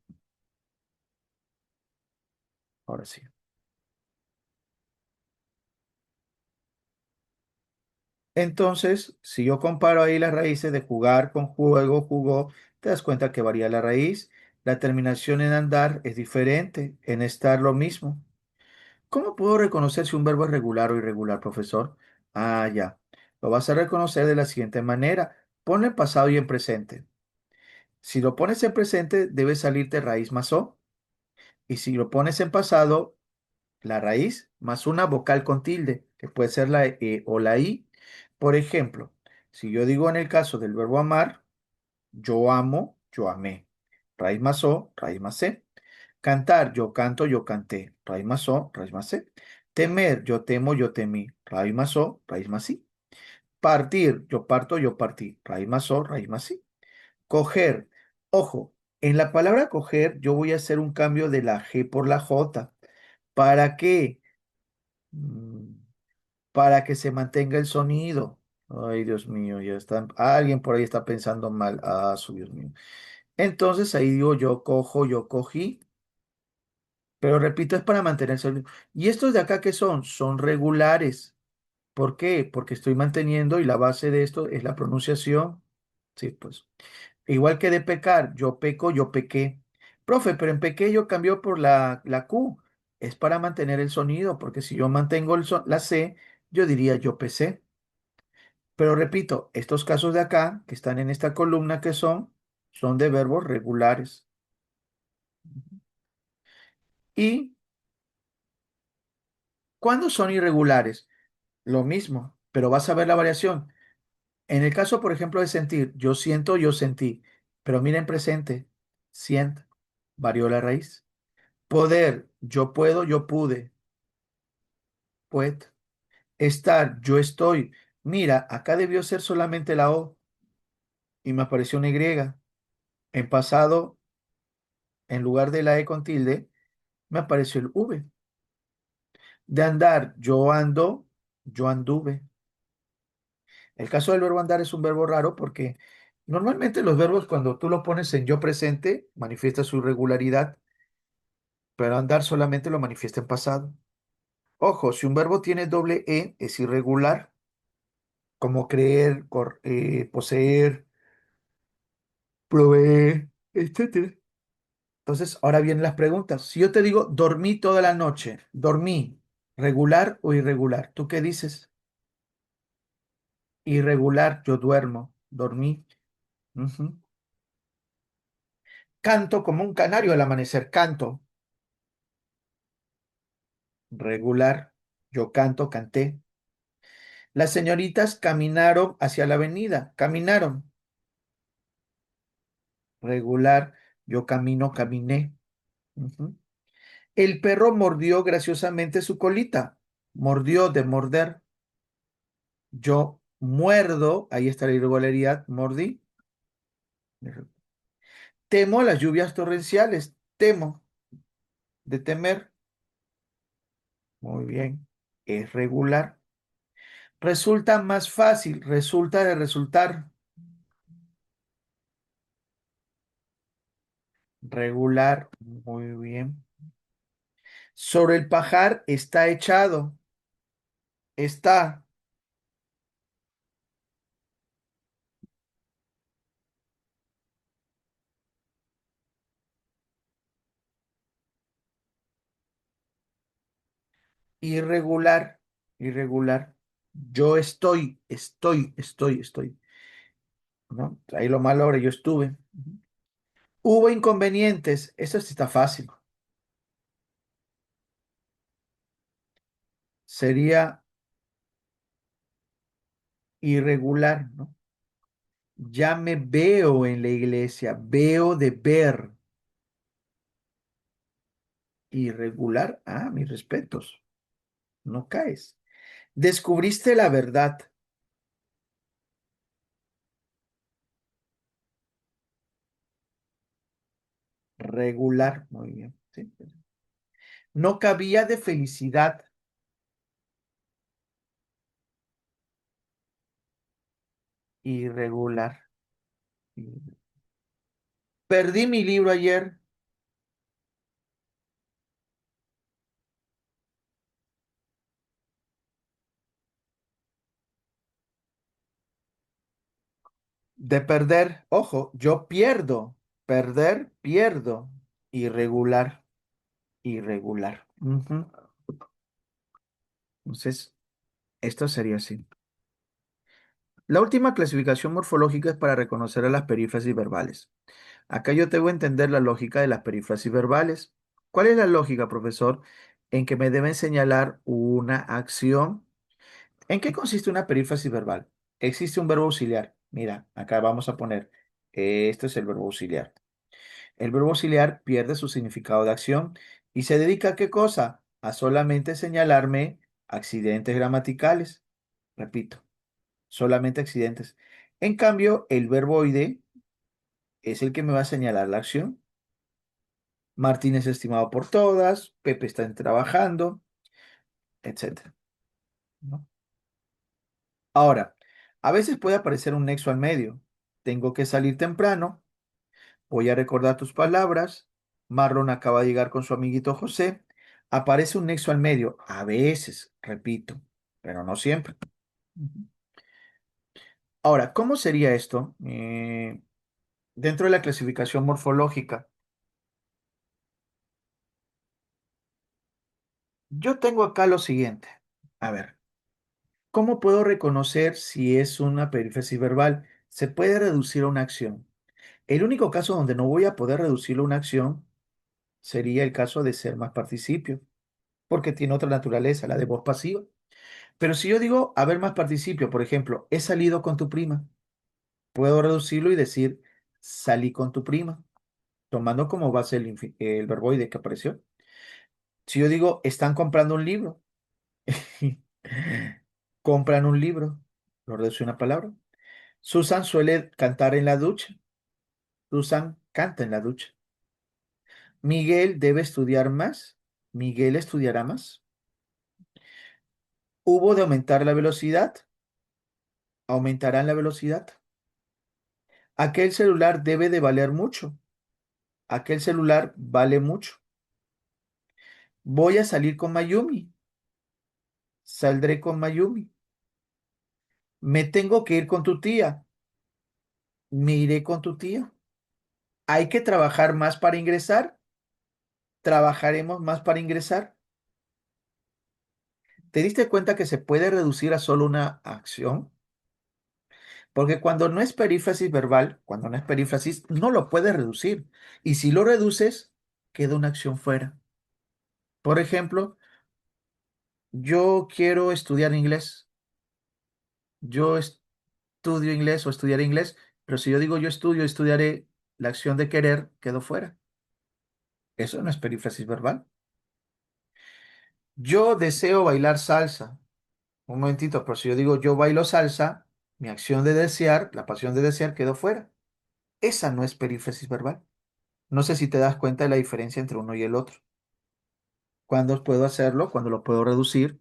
Ahora sí. Entonces, si yo comparo ahí las raíces de jugar con juego, jugó, te das cuenta que varía la raíz. La terminación en andar es diferente, en estar lo mismo. ¿Cómo puedo reconocer si un verbo es regular o irregular, profesor? Ah, ya. Lo vas a reconocer de la siguiente manera. Ponlo en pasado y en presente. Si lo pones en presente, debe salirte raíz más o. Y si lo pones en pasado, la raíz más una vocal con tilde, que puede ser la E o la I. Por ejemplo, si yo digo en el caso del verbo amar, yo amo, yo amé. Raíz más o, raíz más C. Cantar, yo canto, yo canté. Raíz más o, raíz más C. Temer, yo temo, yo temí. Raíz más o, raíz más I. Partir, yo parto, yo partí. Raíz más o, raíz más I. Coger, ojo, en la palabra coger yo voy a hacer un cambio de la G por la J. ¿Para qué? Mm, Para que se mantenga el sonido. Ay, Dios mío, ya está. Alguien por ahí está pensando mal. Ah, su Dios mío. Entonces ahí digo yo cojo, yo cogí, pero repito, es para mantener el sonido. ¿Y estos de acá qué son? Son regulares. ¿Por qué? Porque estoy manteniendo y la base de esto es la pronunciación. Sí, pues. Igual que de pecar, yo peco, yo pequé. Profe, pero en pequé yo cambio por la Q. Es para mantener el sonido, porque si yo mantengo la C, yo diría yo pesé. Pero repito, estos casos de acá, que están en esta columna que son de verbos regulares. ¿Y cuándo son irregulares? Lo mismo, pero vas a ver la variación. En el caso, por ejemplo, de sentir, yo siento, yo sentí, pero miren presente, siento, varió la raíz. Poder, yo puedo, yo pude, puedo. Estar, yo estoy. Mira, acá debió ser solamente la O y me apareció una Y. En pasado, en lugar de la E con tilde, me apareció el V. De andar, yo ando, yo anduve. El caso del verbo andar es un verbo raro porque normalmente los verbos cuando tú lo pones en yo presente manifiesta su irregularidad, pero andar solamente lo manifiesta en pasado. Ojo, si un verbo tiene doble E es irregular, como creer, poseer, proveer, etcétera. Entonces, ahora vienen las preguntas. Si yo te digo dormí toda la noche, dormí, ¿regular o irregular? ¿Tú qué dices? Irregular, yo duermo, dormí. Ujú. Canto como un canario al amanecer, canto. Regular, yo canto, canté. Las señoritas caminaron hacia la avenida, caminaron. Regular, yo camino, caminé. Ujú. El perro mordió graciosamente su colita. Mordió de morder. Yo muerdo, ahí está la irregularidad, mordí. Temo las lluvias torrenciales. Temo, de temer. Muy bien. Es regular. Resulta más fácil, resulta de resultar. Regular, muy bien. Sobre el pajar está echado. Está irregular, irregular. Yo estoy. ¿No? Ahí lo malo ahora, yo estuve. Ujú. Hubo inconvenientes. Eso sí está fácil. Sería irregular, ¿no? Ya me veo en la iglesia. Veo de ver. Irregular. Ah, mis respetos. No caes. Descubriste la verdad. Regular. Muy bien. Sí. No cabía de felicidad. Irregular. Perdí mi libro ayer. De perder. Ojo, yo pierdo. Perder, pierdo. Irregular. Irregular. Ujú. Entonces, esto sería así. La última clasificación morfológica es para reconocer a las perífrasis verbales. Acá yo tengo que entender la lógica de las perífrasis verbales. ¿Cuál es la lógica, profesor? En que me deben señalar una acción. ¿En qué consiste una perífrasis verbal? Existe un verbo auxiliar. Mira, acá vamos a poner, esto es el verbo auxiliar. El verbo auxiliar pierde su significado de acción y se dedica a qué cosa? A solamente señalarme accidentes gramaticales. Repito, solamente accidentes. En cambio, el verboide es el que me va a señalar la acción. Martín es estimado por todas, Pepe está trabajando, etcétera, ¿no? Ahora, a veces puede aparecer un nexo al medio. Tengo que salir temprano, voy a recordar tus palabras. Marlon acaba de llegar con su amiguito José. Aparece un nexo al medio, a veces, repito, pero no siempre. Ujú. Ahora, ¿cómo sería esto? Dentro de la clasificación morfológica, yo tengo acá lo siguiente. A ver, ¿cómo puedo reconocer si es una perífrasis verbal? Se puede reducir a una acción. El único caso donde no voy a poder reducirlo a una acción sería el caso de ser más participio, porque tiene otra naturaleza, la de voz pasiva. Pero si yo digo haber más participio, por ejemplo, he salido con tu prima, puedo reducirlo y decir salí con tu prima, tomando como base el verboide que apareció. Si yo digo están comprando un libro, compran un libro, lo reduce a una palabra. Susan suele cantar en la ducha. Susan canta en la ducha. Miguel debe estudiar más. Miguel estudiará más. Hubo de aumentar la velocidad. Aumentarán la velocidad. Aquel celular debe de valer mucho. Aquel celular vale mucho. Voy a salir con Mayumi. Saldré con Mayumi. Me tengo que ir con tu tía. Me iré con tu tía. Hay que trabajar más para ingresar. Trabajaremos más para ingresar. ¿Te diste cuenta que se puede reducir a solo una acción? Porque cuando no es perífrasis verbal, cuando no es perífrasis, no lo puedes reducir. Y si lo reduces, queda una acción fuera. Por ejemplo, yo quiero estudiar inglés. Yo estudio inglés o estudiaré inglés, pero si yo digo yo estudio, estudiaré, la acción de querer quedó fuera. Eso no es perífrasis verbal. Yo deseo bailar salsa. Un momentito, pero si yo digo yo bailo salsa, mi acción de desear, la pasión de desear quedó fuera. Esa no es perífrasis verbal. No sé si te das cuenta de la diferencia entre uno y el otro. ¿Cuándo puedo hacerlo? Cuando lo puedo reducir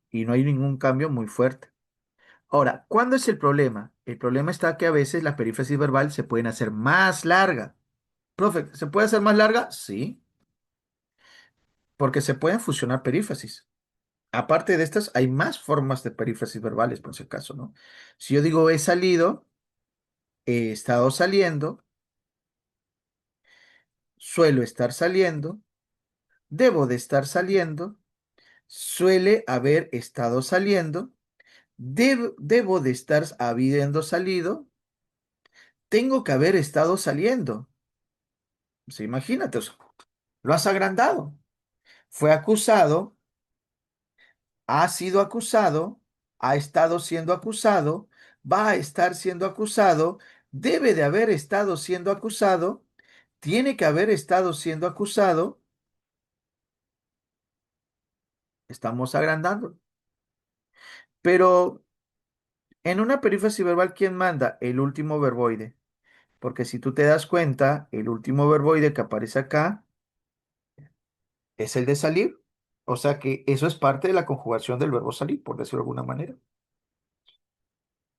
y no hay ningún cambio muy fuerte. Ahora, ¿cuándo es el problema? El problema está que a veces las perífrasis verbal se pueden hacer más largas. Profe, ¿se puede hacer más larga? Sí, porque se pueden fusionar perífrasis. Aparte de estas, hay más formas de perífrasis verbales, por si acaso, ¿no? Si yo digo he salido, he estado saliendo, suelo estar saliendo, debo de estar saliendo, suele haber estado saliendo, Debo de estar habiendo salido. Tengo que haber estado saliendo. Sí, imagínate, o sea, lo has agrandado. Fue acusado, ha sido acusado, ha estado siendo acusado, va a estar siendo acusado, debe de haber estado siendo acusado, tiene que haber estado siendo acusado. Estamos agrandando. Pero en una perífrasis verbal, ¿quién manda? El último verboide. Porque si tú te das cuenta, el último verboide que aparece acá es el de salir. O sea que eso es parte de la conjugación del verbo salir, por decirlo de alguna manera.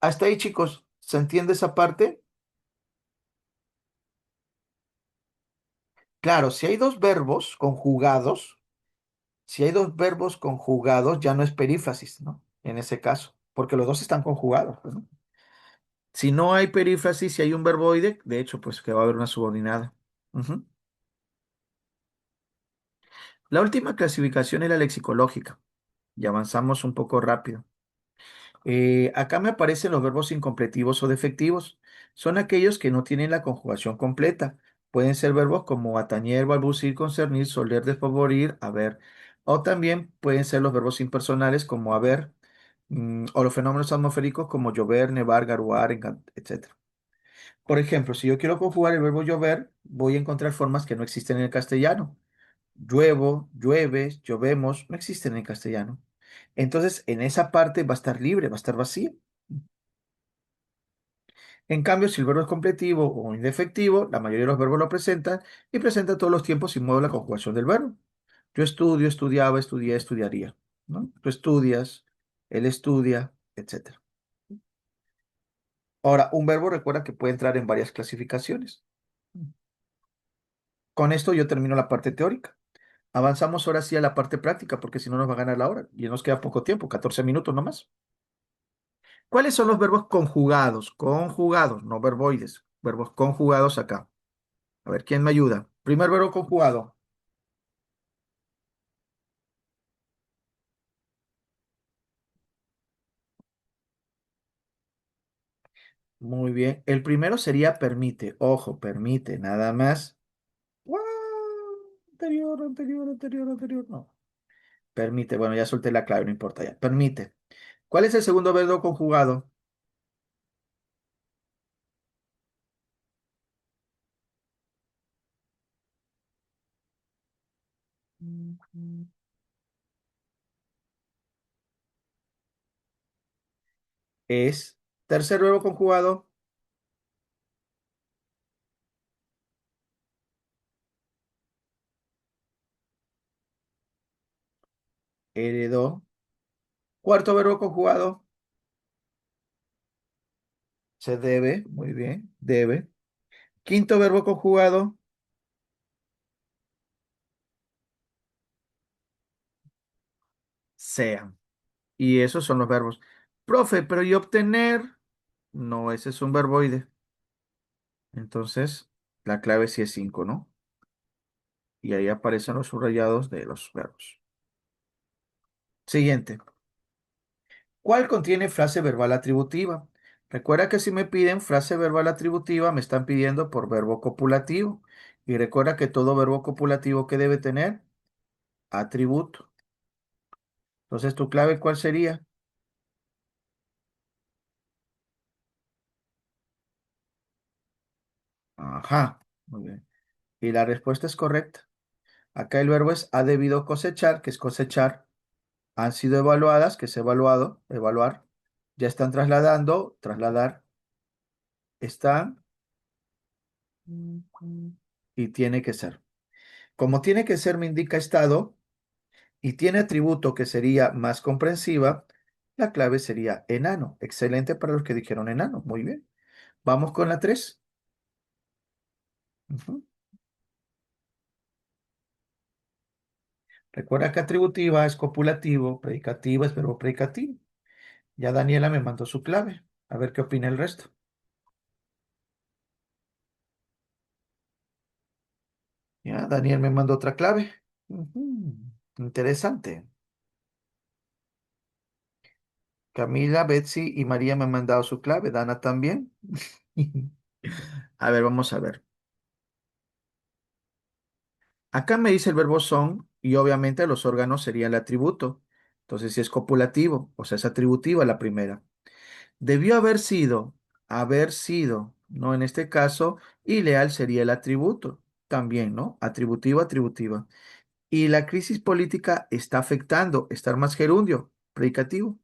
Hasta ahí, chicos, ¿se entiende esa parte? Claro, si hay dos verbos conjugados, si hay dos verbos conjugados, ya no es perífrasis, ¿no? En ese caso, porque los dos están conjugados, pues, ¿no? Si no hay perífrasis, si hay un verboide, de hecho, pues que va a haber una subordinada. Ujú. La última clasificación es la lexicológica. Y avanzamos un poco rápido. Acá me aparecen los verbos incompletivos o defectivos. Son aquellos que no tienen la conjugación completa. Pueden ser verbos como atañer, balbucir, concernir, soler, desfavorir, haber. O también pueden ser los verbos impersonales como haber, o los fenómenos atmosféricos como llover, nevar, garuar, etc. Por ejemplo, si yo quiero conjugar el verbo llover, voy a encontrar formas que no existen en el castellano. Lluevo, llueves, llovemos, no existen en castellano. Entonces, en esa parte va a estar libre, va a estar vacío. En cambio, si el verbo es completivo o indefectivo, la mayoría de los verbos lo presentan y presentan todos los tiempos sin modo la conjugación del verbo. Yo estudio, estudiaba, estudié, estudiaría, ¿no? Tú estudias, él estudia, etc. Ahora, un verbo recuerda que puede entrar en varias clasificaciones. Con esto yo termino la parte teórica. Avanzamos ahora sí a la parte práctica, porque si no nos va a ganar la hora y nos queda poco tiempo, 14 minutos nomás. ¿Cuáles son los verbos conjugados? Conjugados, no verboides. Verbos conjugados acá. A ver, ¿quién me ayuda? Primer verbo conjugado. Muy bien. El primero sería permite. Ojo, permite, nada más. ¡Guau! Anterior, anterior, anterior, anterior. No. Permite. Bueno, ya solté la clave, no importa ya. Permite. ¿Cuál es el segundo verbo conjugado? Es tercer verbo conjugado. Heredó. Cuarto verbo conjugado. Se debe. Muy bien. Debe. Quinto verbo conjugado. Sea. Y esos son los verbos. Profe, pero ¿y obtener? No, ese es un verboide. Entonces, la clave sí es 5, ¿no? Y ahí aparecen los subrayados de los verbos. Siguiente. ¿Cuál contiene frase verbal atributiva? Recuerda que si me piden frase verbal atributiva, me están pidiendo por verbo copulativo. Y recuerda que todo verbo copulativo que debe tener atributo. Entonces, ¿tu clave cuál sería? Ajá, muy bien. Y la respuesta es correcta. Acá el verbo es ha debido cosechar, que es cosechar. Han sido evaluadas, que es evaluado, evaluar. Ya están trasladando, trasladar. Están y tiene que ser. Como tiene que ser me indica estado y tiene atributo que sería más comprensiva, la clave sería enano. Excelente para los que dijeron enano. Muy bien. Vamos con la 3. Recuerda que atributiva es copulativo, predicativa es verbo predicativo. Ya Daniela me mandó su clave. A ver qué opina el resto. Ya, Daniel me mandó otra clave. Ujú. Interesante. Camila, Betsy y María me han mandado su clave. Dana también. A ver, vamos a ver. Acá me dice el verbo son y obviamente los órganos sería el atributo. Entonces, si es copulativo, o sea, es atributiva la primera. Debió haber sido, ¿no? En este caso, y leal sería el atributo también, ¿no? Atributiva, atributiva. Y la crisis política está afectando, estar más gerundio, predicativo.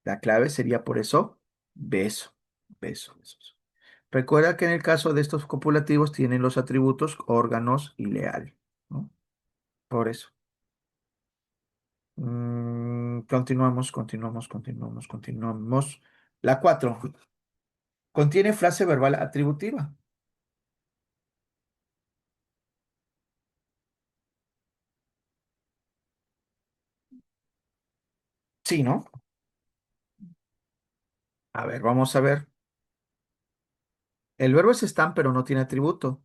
La clave sería por eso, beso, beso, besos. Recuerda que en el caso de estos copulativos tienen los atributos órganos y leal, ¿no? Por eso. Continuamos. La 4 contiene frase verbal atributiva. Sí, ¿no? A ver, vamos a ver. El verbo es están, pero no tiene atributo.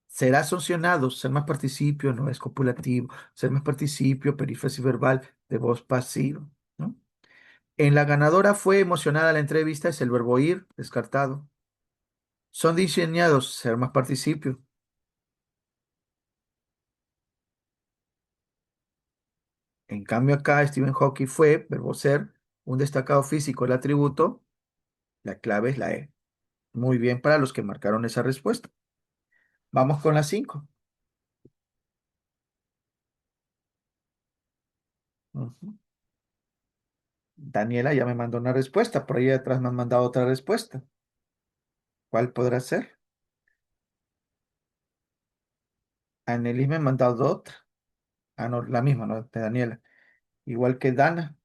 Será sancionado, ser más participio, no es copulativo. Ser más participio, perífrasis verbal de voz pasiva, ¿no? En la ganadora fue emocionada la entrevista, es el verbo ir, descartado. Son diseñados, ser más participio. En cambio acá Stephen Hawking fue, verbo ser, un destacado físico, el atributo, la clave es la E. Muy bien para los que marcaron esa respuesta. Vamos con la 5. Daniela ya me mandó una respuesta, por ahí atrás me han mandado otra respuesta. ¿Cuál podrá ser? Annelies me ha mandado otra. Ah, no, la misma, ¿no? De Daniela. Igual que Dana.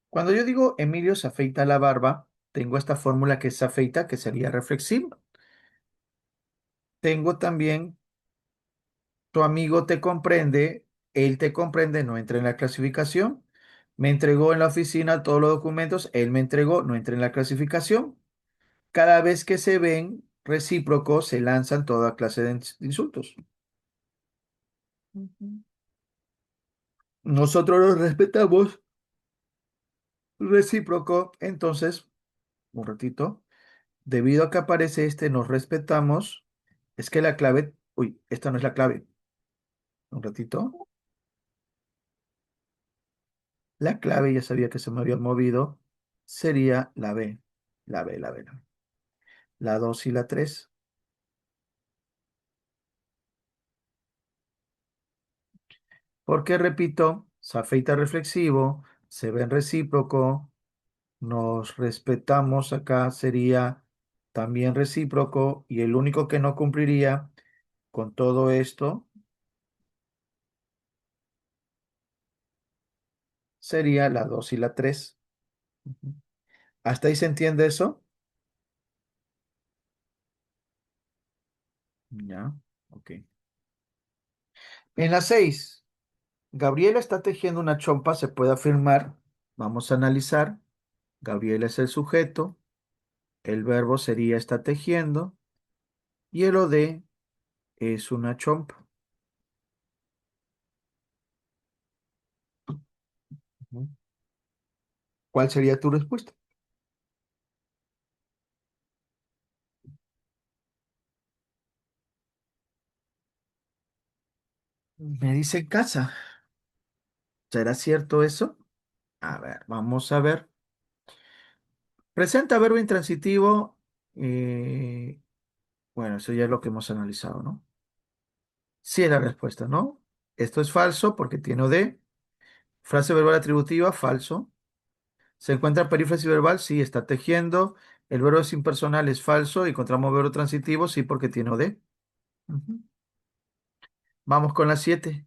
Cuando yo digo Emilio se afeita la barba, tengo esta fórmula que es se afeita, que sería reflexiva. Tengo también tu amigo te comprende, él te comprende, no entra en la clasificación. Me entregó en la oficina todos los documentos, él me entregó, no entra en la clasificación. Cada vez que se ven recíprocos, se lanzan toda clase de insultos. Ujú. Nosotros los respetamos, recíproco, entonces, un ratito, debido a que aparece este nos respetamos, es que la clave, uy, esta no es la clave, un ratito, la clave, ya sabía que se me había movido, sería la B, la 2 y la 3. Porque repito, se afeita reflexivo, se ve en recíproco, nos respetamos acá sería también recíproco y el único que no cumpliría con todo esto sería la 2 y la 3. Ujú. ¿Hasta ahí se entiende eso? Ya, ok. En la 6, Gabriela está tejiendo una chompa, se puede afirmar. Vamos a analizar. Gabriela es el sujeto, el verbo sería está tejiendo y el OD es una chompa. Ujú. ¿Cuál sería tu respuesta? Me dice casa. ¿Será cierto eso? A ver, vamos a ver. Presenta verbo intransitivo. eh, bueno, eso ya es lo que hemos analizado, ¿no? Sí es la respuesta, ¿no? Esto es falso porque tiene OD. Frase verbal atributiva, falso. Se encuentra perífrasis verbal, sí, está tejiendo. El verbo es impersonal, es falso. Encontramos verbo transitivo, sí, porque tiene OD. Ujú. Vamos con la 7.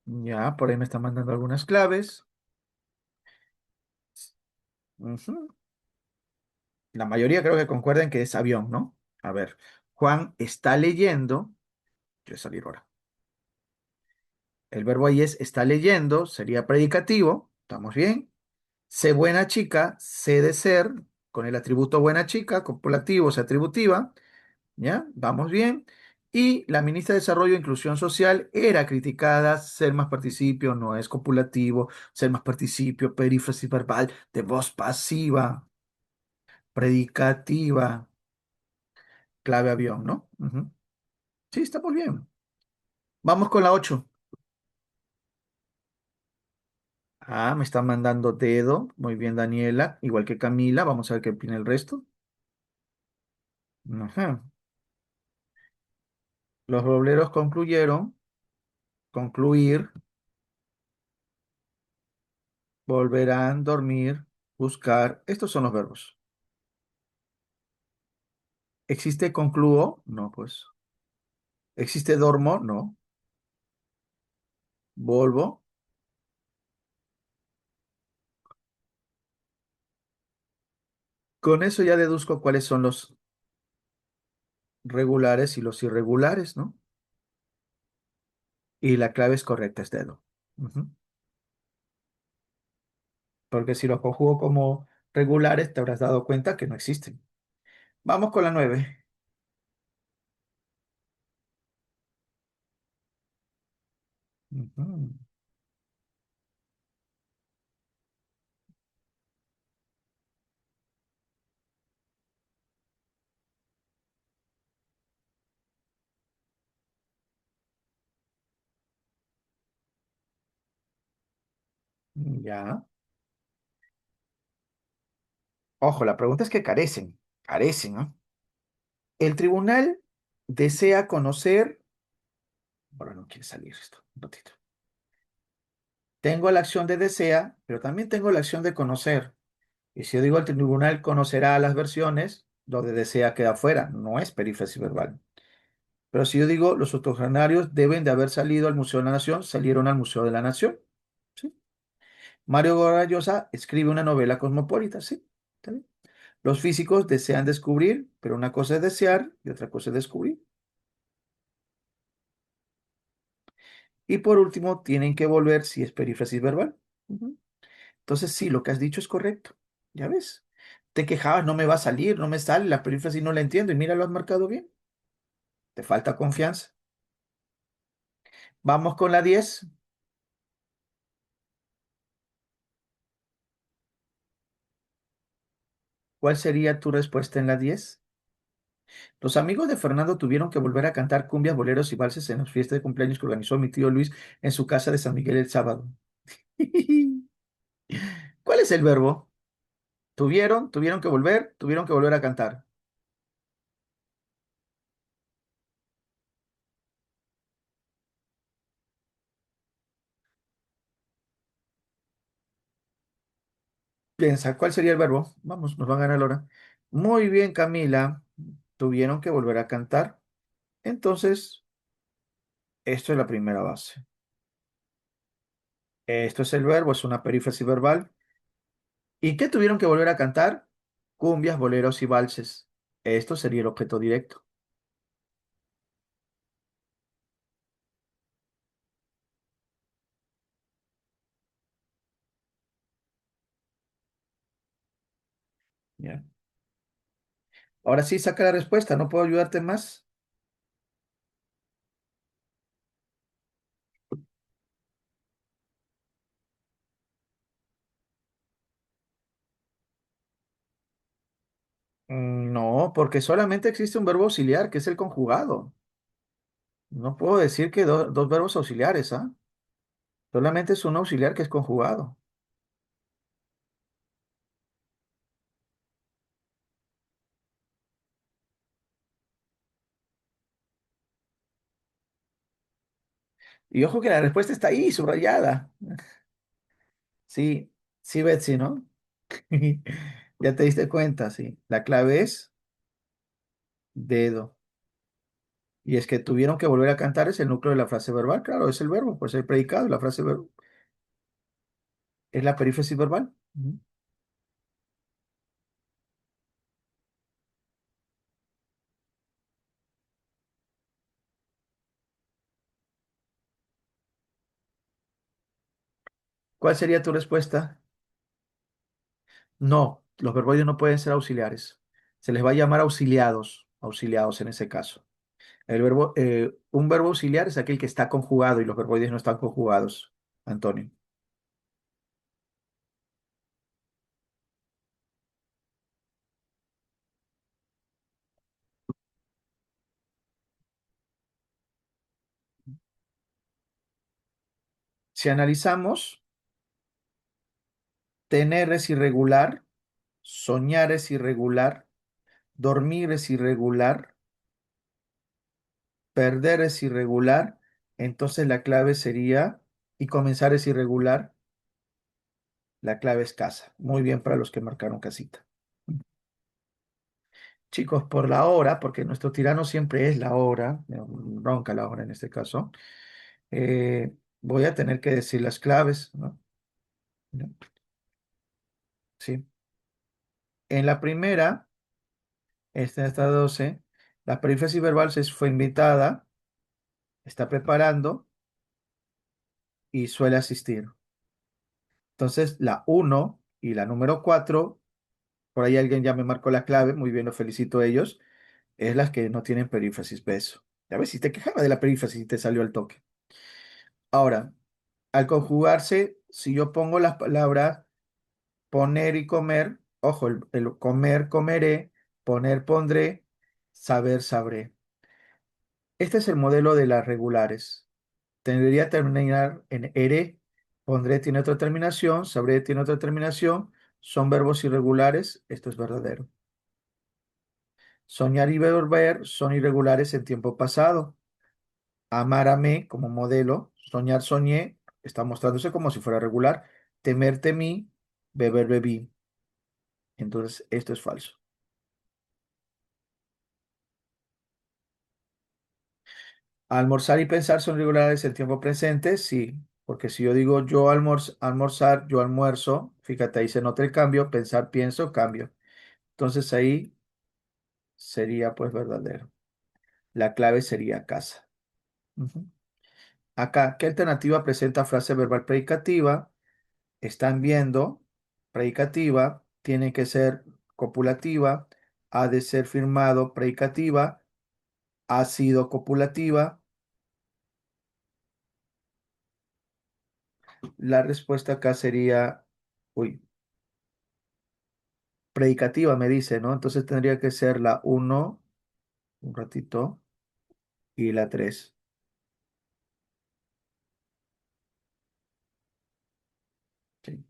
Ya, por ahí me están mandando algunas claves. Ujú. La mayoría creo que concuerdan que es avión, ¿no? A ver, Juan está leyendo. Quiere salir ahora. El verbo ahí es está leyendo, sería predicativo. ¿Estamos bien? Sé buena chica, sé de ser, con el atributo buena chica, copulativo, o sea, atributiva, ¿ya? Vamos bien. Y la ministra de Desarrollo e Inclusión Social era criticada, ser más participio, no es copulativo, ser más participio, perífrasis verbal, de voz pasiva, predicativa, clave avión, ¿no? Ujú. Sí, estamos bien. Vamos con la 8. Ah, me está mandando dedo. Muy bien, Daniela. Igual que Camila. Vamos a ver qué opina el resto. Ajá. Los robleros concluyeron. Concluir. Volverán, dormir, buscar. Estos son los verbos. ¿Existe concluo? No, pues. ¿Existe dormo? No. Volvo. Con eso ya deduzco cuáles son los regulares y los irregulares, ¿no? Y la clave es correcta, es dedo. Ujú. Porque si los conjugo como regulares, te habrás dado cuenta que no existen. Vamos con la 9. Ujú. Ya. Ojo, la pregunta es que carecen, ¿no? El tribunal desea conocer, ahora no quiere salir esto, un ratito. Tengo la acción de desea, pero también tengo la acción de conocer. Y si yo digo el tribunal conocerá las versiones, lo de desea queda fuera, no es perífrasis verbal. Pero si yo digo los octogenarios deben de haber salido al Museo de la Nación, salieron al Museo de la Nación. ¿Sí? Mario Vargas Llosa escribe una novela cosmopolita, ¿sí? ¿Está bien? Los físicos desean descubrir, pero una cosa es desear y otra cosa es descubrir. Y por último, tienen que volver si es perífrasis verbal. Ujú. Entonces, sí, lo que has dicho es correcto. ¿Ya ves? Te quejabas, no me va a salir, no me sale, la perífrasis no la entiendo y mira, lo has marcado bien. Te falta confianza. Vamos con la 10. ¿Cuál sería tu respuesta en la 10? Los amigos de Fernando tuvieron que volver a cantar cumbias, boleros y valses en las fiestas de cumpleaños que organizó mi tío Luis en su casa de San Miguel el sábado. ¿Cuál es el verbo? Tuvieron que volver a cantar. Piensa, ¿cuál sería el verbo? Vamos, nos van a ganar la hora. Muy bien, Camila. Tuvieron que volver a cantar. Entonces, esto es la primera base. Esto es el verbo, es una perífrasis verbal. ¿Y qué tuvieron que volver a cantar? Cumbias, boleros y valses. Esto sería el objeto directo. ¿Ya? Ahora sí, saca la respuesta. ¿No puedo ayudarte más? No, porque solamente existe un verbo auxiliar, que es el conjugado. No puedo decir que dos verbos auxiliares, ¿ah? Solamente es un auxiliar que es conjugado. Y ojo que la respuesta está ahí, subrayada. Sí, sí, Betsy, ¿no? Ya te diste cuenta, sí. La clave es dedo. Y es que tuvieron que volver a cantar es el núcleo de la frase verbal. Claro, es el verbo, pues el predicado, la frase verbal. Es la perífrasis verbal. Ujú. ¿Cuál sería tu respuesta? No, los verboides no pueden ser auxiliares. Se les va a llamar auxiliados, auxiliados en ese caso. Un verbo auxiliar es aquel que está conjugado y los verboides no están conjugados, Antonio. Si analizamos, tener es irregular, soñar es irregular, dormir es irregular, perder es irregular, entonces la clave sería, y comenzar es irregular, la clave es casa. Muy bien para los que marcaron casita. Chicos, por la hora, porque nuestro tirano siempre es la hora, ronca la hora en este caso, voy a tener que decir las claves, ¿no? ¿No? Sí. En la primera, esta 12, la perífrasis verbal se fue invitada, está preparando y suele asistir. Entonces, la uno y la número 4, por ahí alguien ya me marcó la clave, muy bien, los felicito a ellos, es las que no tienen perífrasis, beso. Ya ves, si te quejaba de la perífrasis y te salió al toque. Ahora, al conjugarse, si yo pongo las palabras poner y comer, ojo, el comer, comeré, poner, pondré, saber, sabré. Este es el modelo de las regulares. Tendría que terminar en ere, pondré tiene otra terminación, sabré tiene otra terminación, son verbos irregulares, esto es verdadero. Soñar y volver son irregulares en tiempo pasado. Amar, amé como modelo, soñar, soñé, está mostrándose como si fuera regular. Temer, temí, beber, bebí. Entonces, esto es falso. Almorzar y pensar son regulares en tiempo presente, sí, porque si yo digo yo almorzar, yo almuerzo, fíjate, ahí se nota el cambio, pensar, pienso, cambio. Entonces ahí sería pues verdadero. La clave sería casa. Ujú. Acá, ¿qué alternativa presenta frase verbal predicativa? Están viendo, predicativa, tiene que ser copulativa, ha de ser firmado, predicativa, ha sido copulativa. La respuesta acá sería, uy, predicativa me dice, ¿no? Entonces tendría que ser la uno un ratito, y la 3. Sí.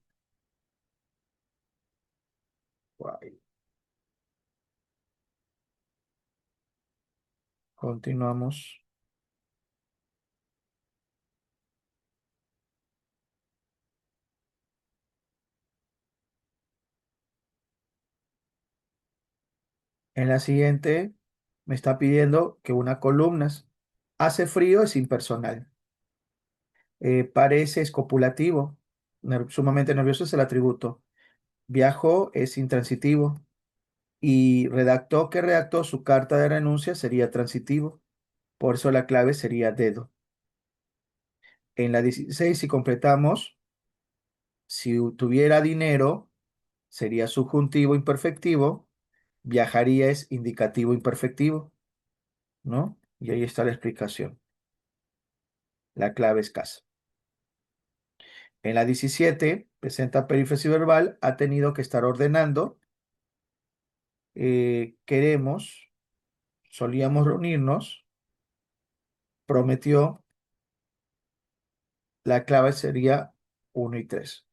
Guay. Continuamos. En la siguiente me está pidiendo que una columna. Hace frío es impersonal. Parece es copulativo. Sumamente nervioso es el atributo. Viajó es intransitivo. Y redactó que redactó su carta de renuncia sería transitivo. Por eso la clave sería dedo. En la 16, si completamos, si tuviera dinero, sería subjuntivo imperfectivo, viajaría es indicativo imperfectivo, ¿no? Y ahí está la explicación. La clave es casa. En la 17, presenta perífrasis verbal, ha tenido que estar ordenando. Queremos, solíamos reunirnos, prometió, la clave sería uno y 3.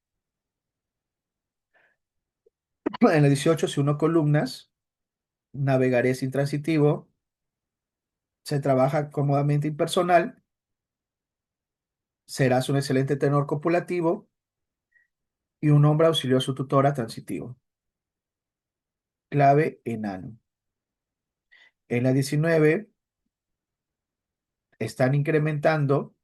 En la 18, si uno columnas, navegaré sin transitivo, se trabaja cómodamente impersonal, serás un excelente tenor copulativo y un hombre auxilió a su tutora transitivo. Clave enano. En la 19 están incrementando.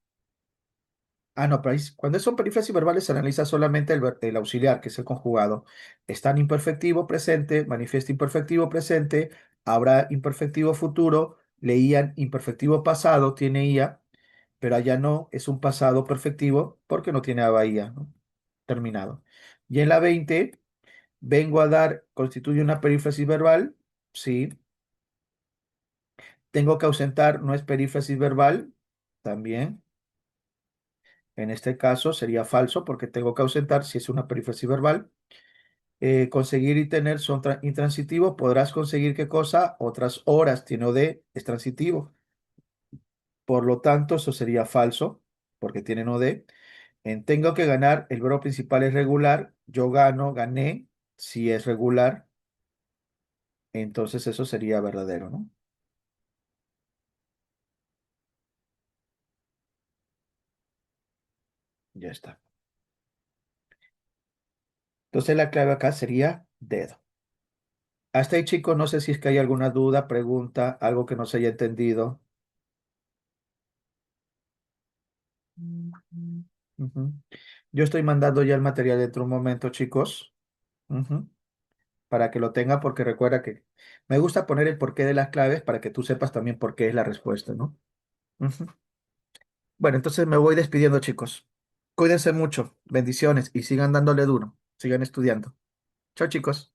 Ah, no, pero cuando son perífrasis verbales se analiza solamente el auxiliar, que es el conjugado. Están imperfectivo presente, manifiesta imperfectivo presente, habrá imperfectivo futuro, leían imperfectivo pasado, tiene IA, pero allá no, es un pasado perfectivo porque no tiene a bahía, ¿no? terminado. Y en la 20 vengo a dar, constituye una perífrasis verbal, sí. Tengo que ausentar, no es perífrasis verbal, también. En este caso sería falso porque tengo que ausentar si es una perífrasis verbal. Conseguir y tener son intransitivos. Podrás conseguir qué cosa, otras horas, tiene OD, es transitivo. Por lo tanto, eso sería falso porque tiene OD. En tengo que ganar, el verbo principal es regular. Yo gano, gané, si es regular. Entonces eso sería verdadero, ¿no? Ya está. Entonces la clave acá sería dedo. Hasta ahí, chicos, no sé si es que hay alguna duda, pregunta, algo que no se haya entendido. Ujú. Yo estoy mandando ya el material dentro de un momento, chicos, ujú, para que lo tenga, porque recuerda que me gusta poner el porqué de las claves para que tú sepas también por qué es la respuesta, ¿no? Ujú. Bueno, entonces me voy despidiendo, chicos. Cuídense mucho, bendiciones y sigan dándole duro, sigan estudiando. Chao, chicos.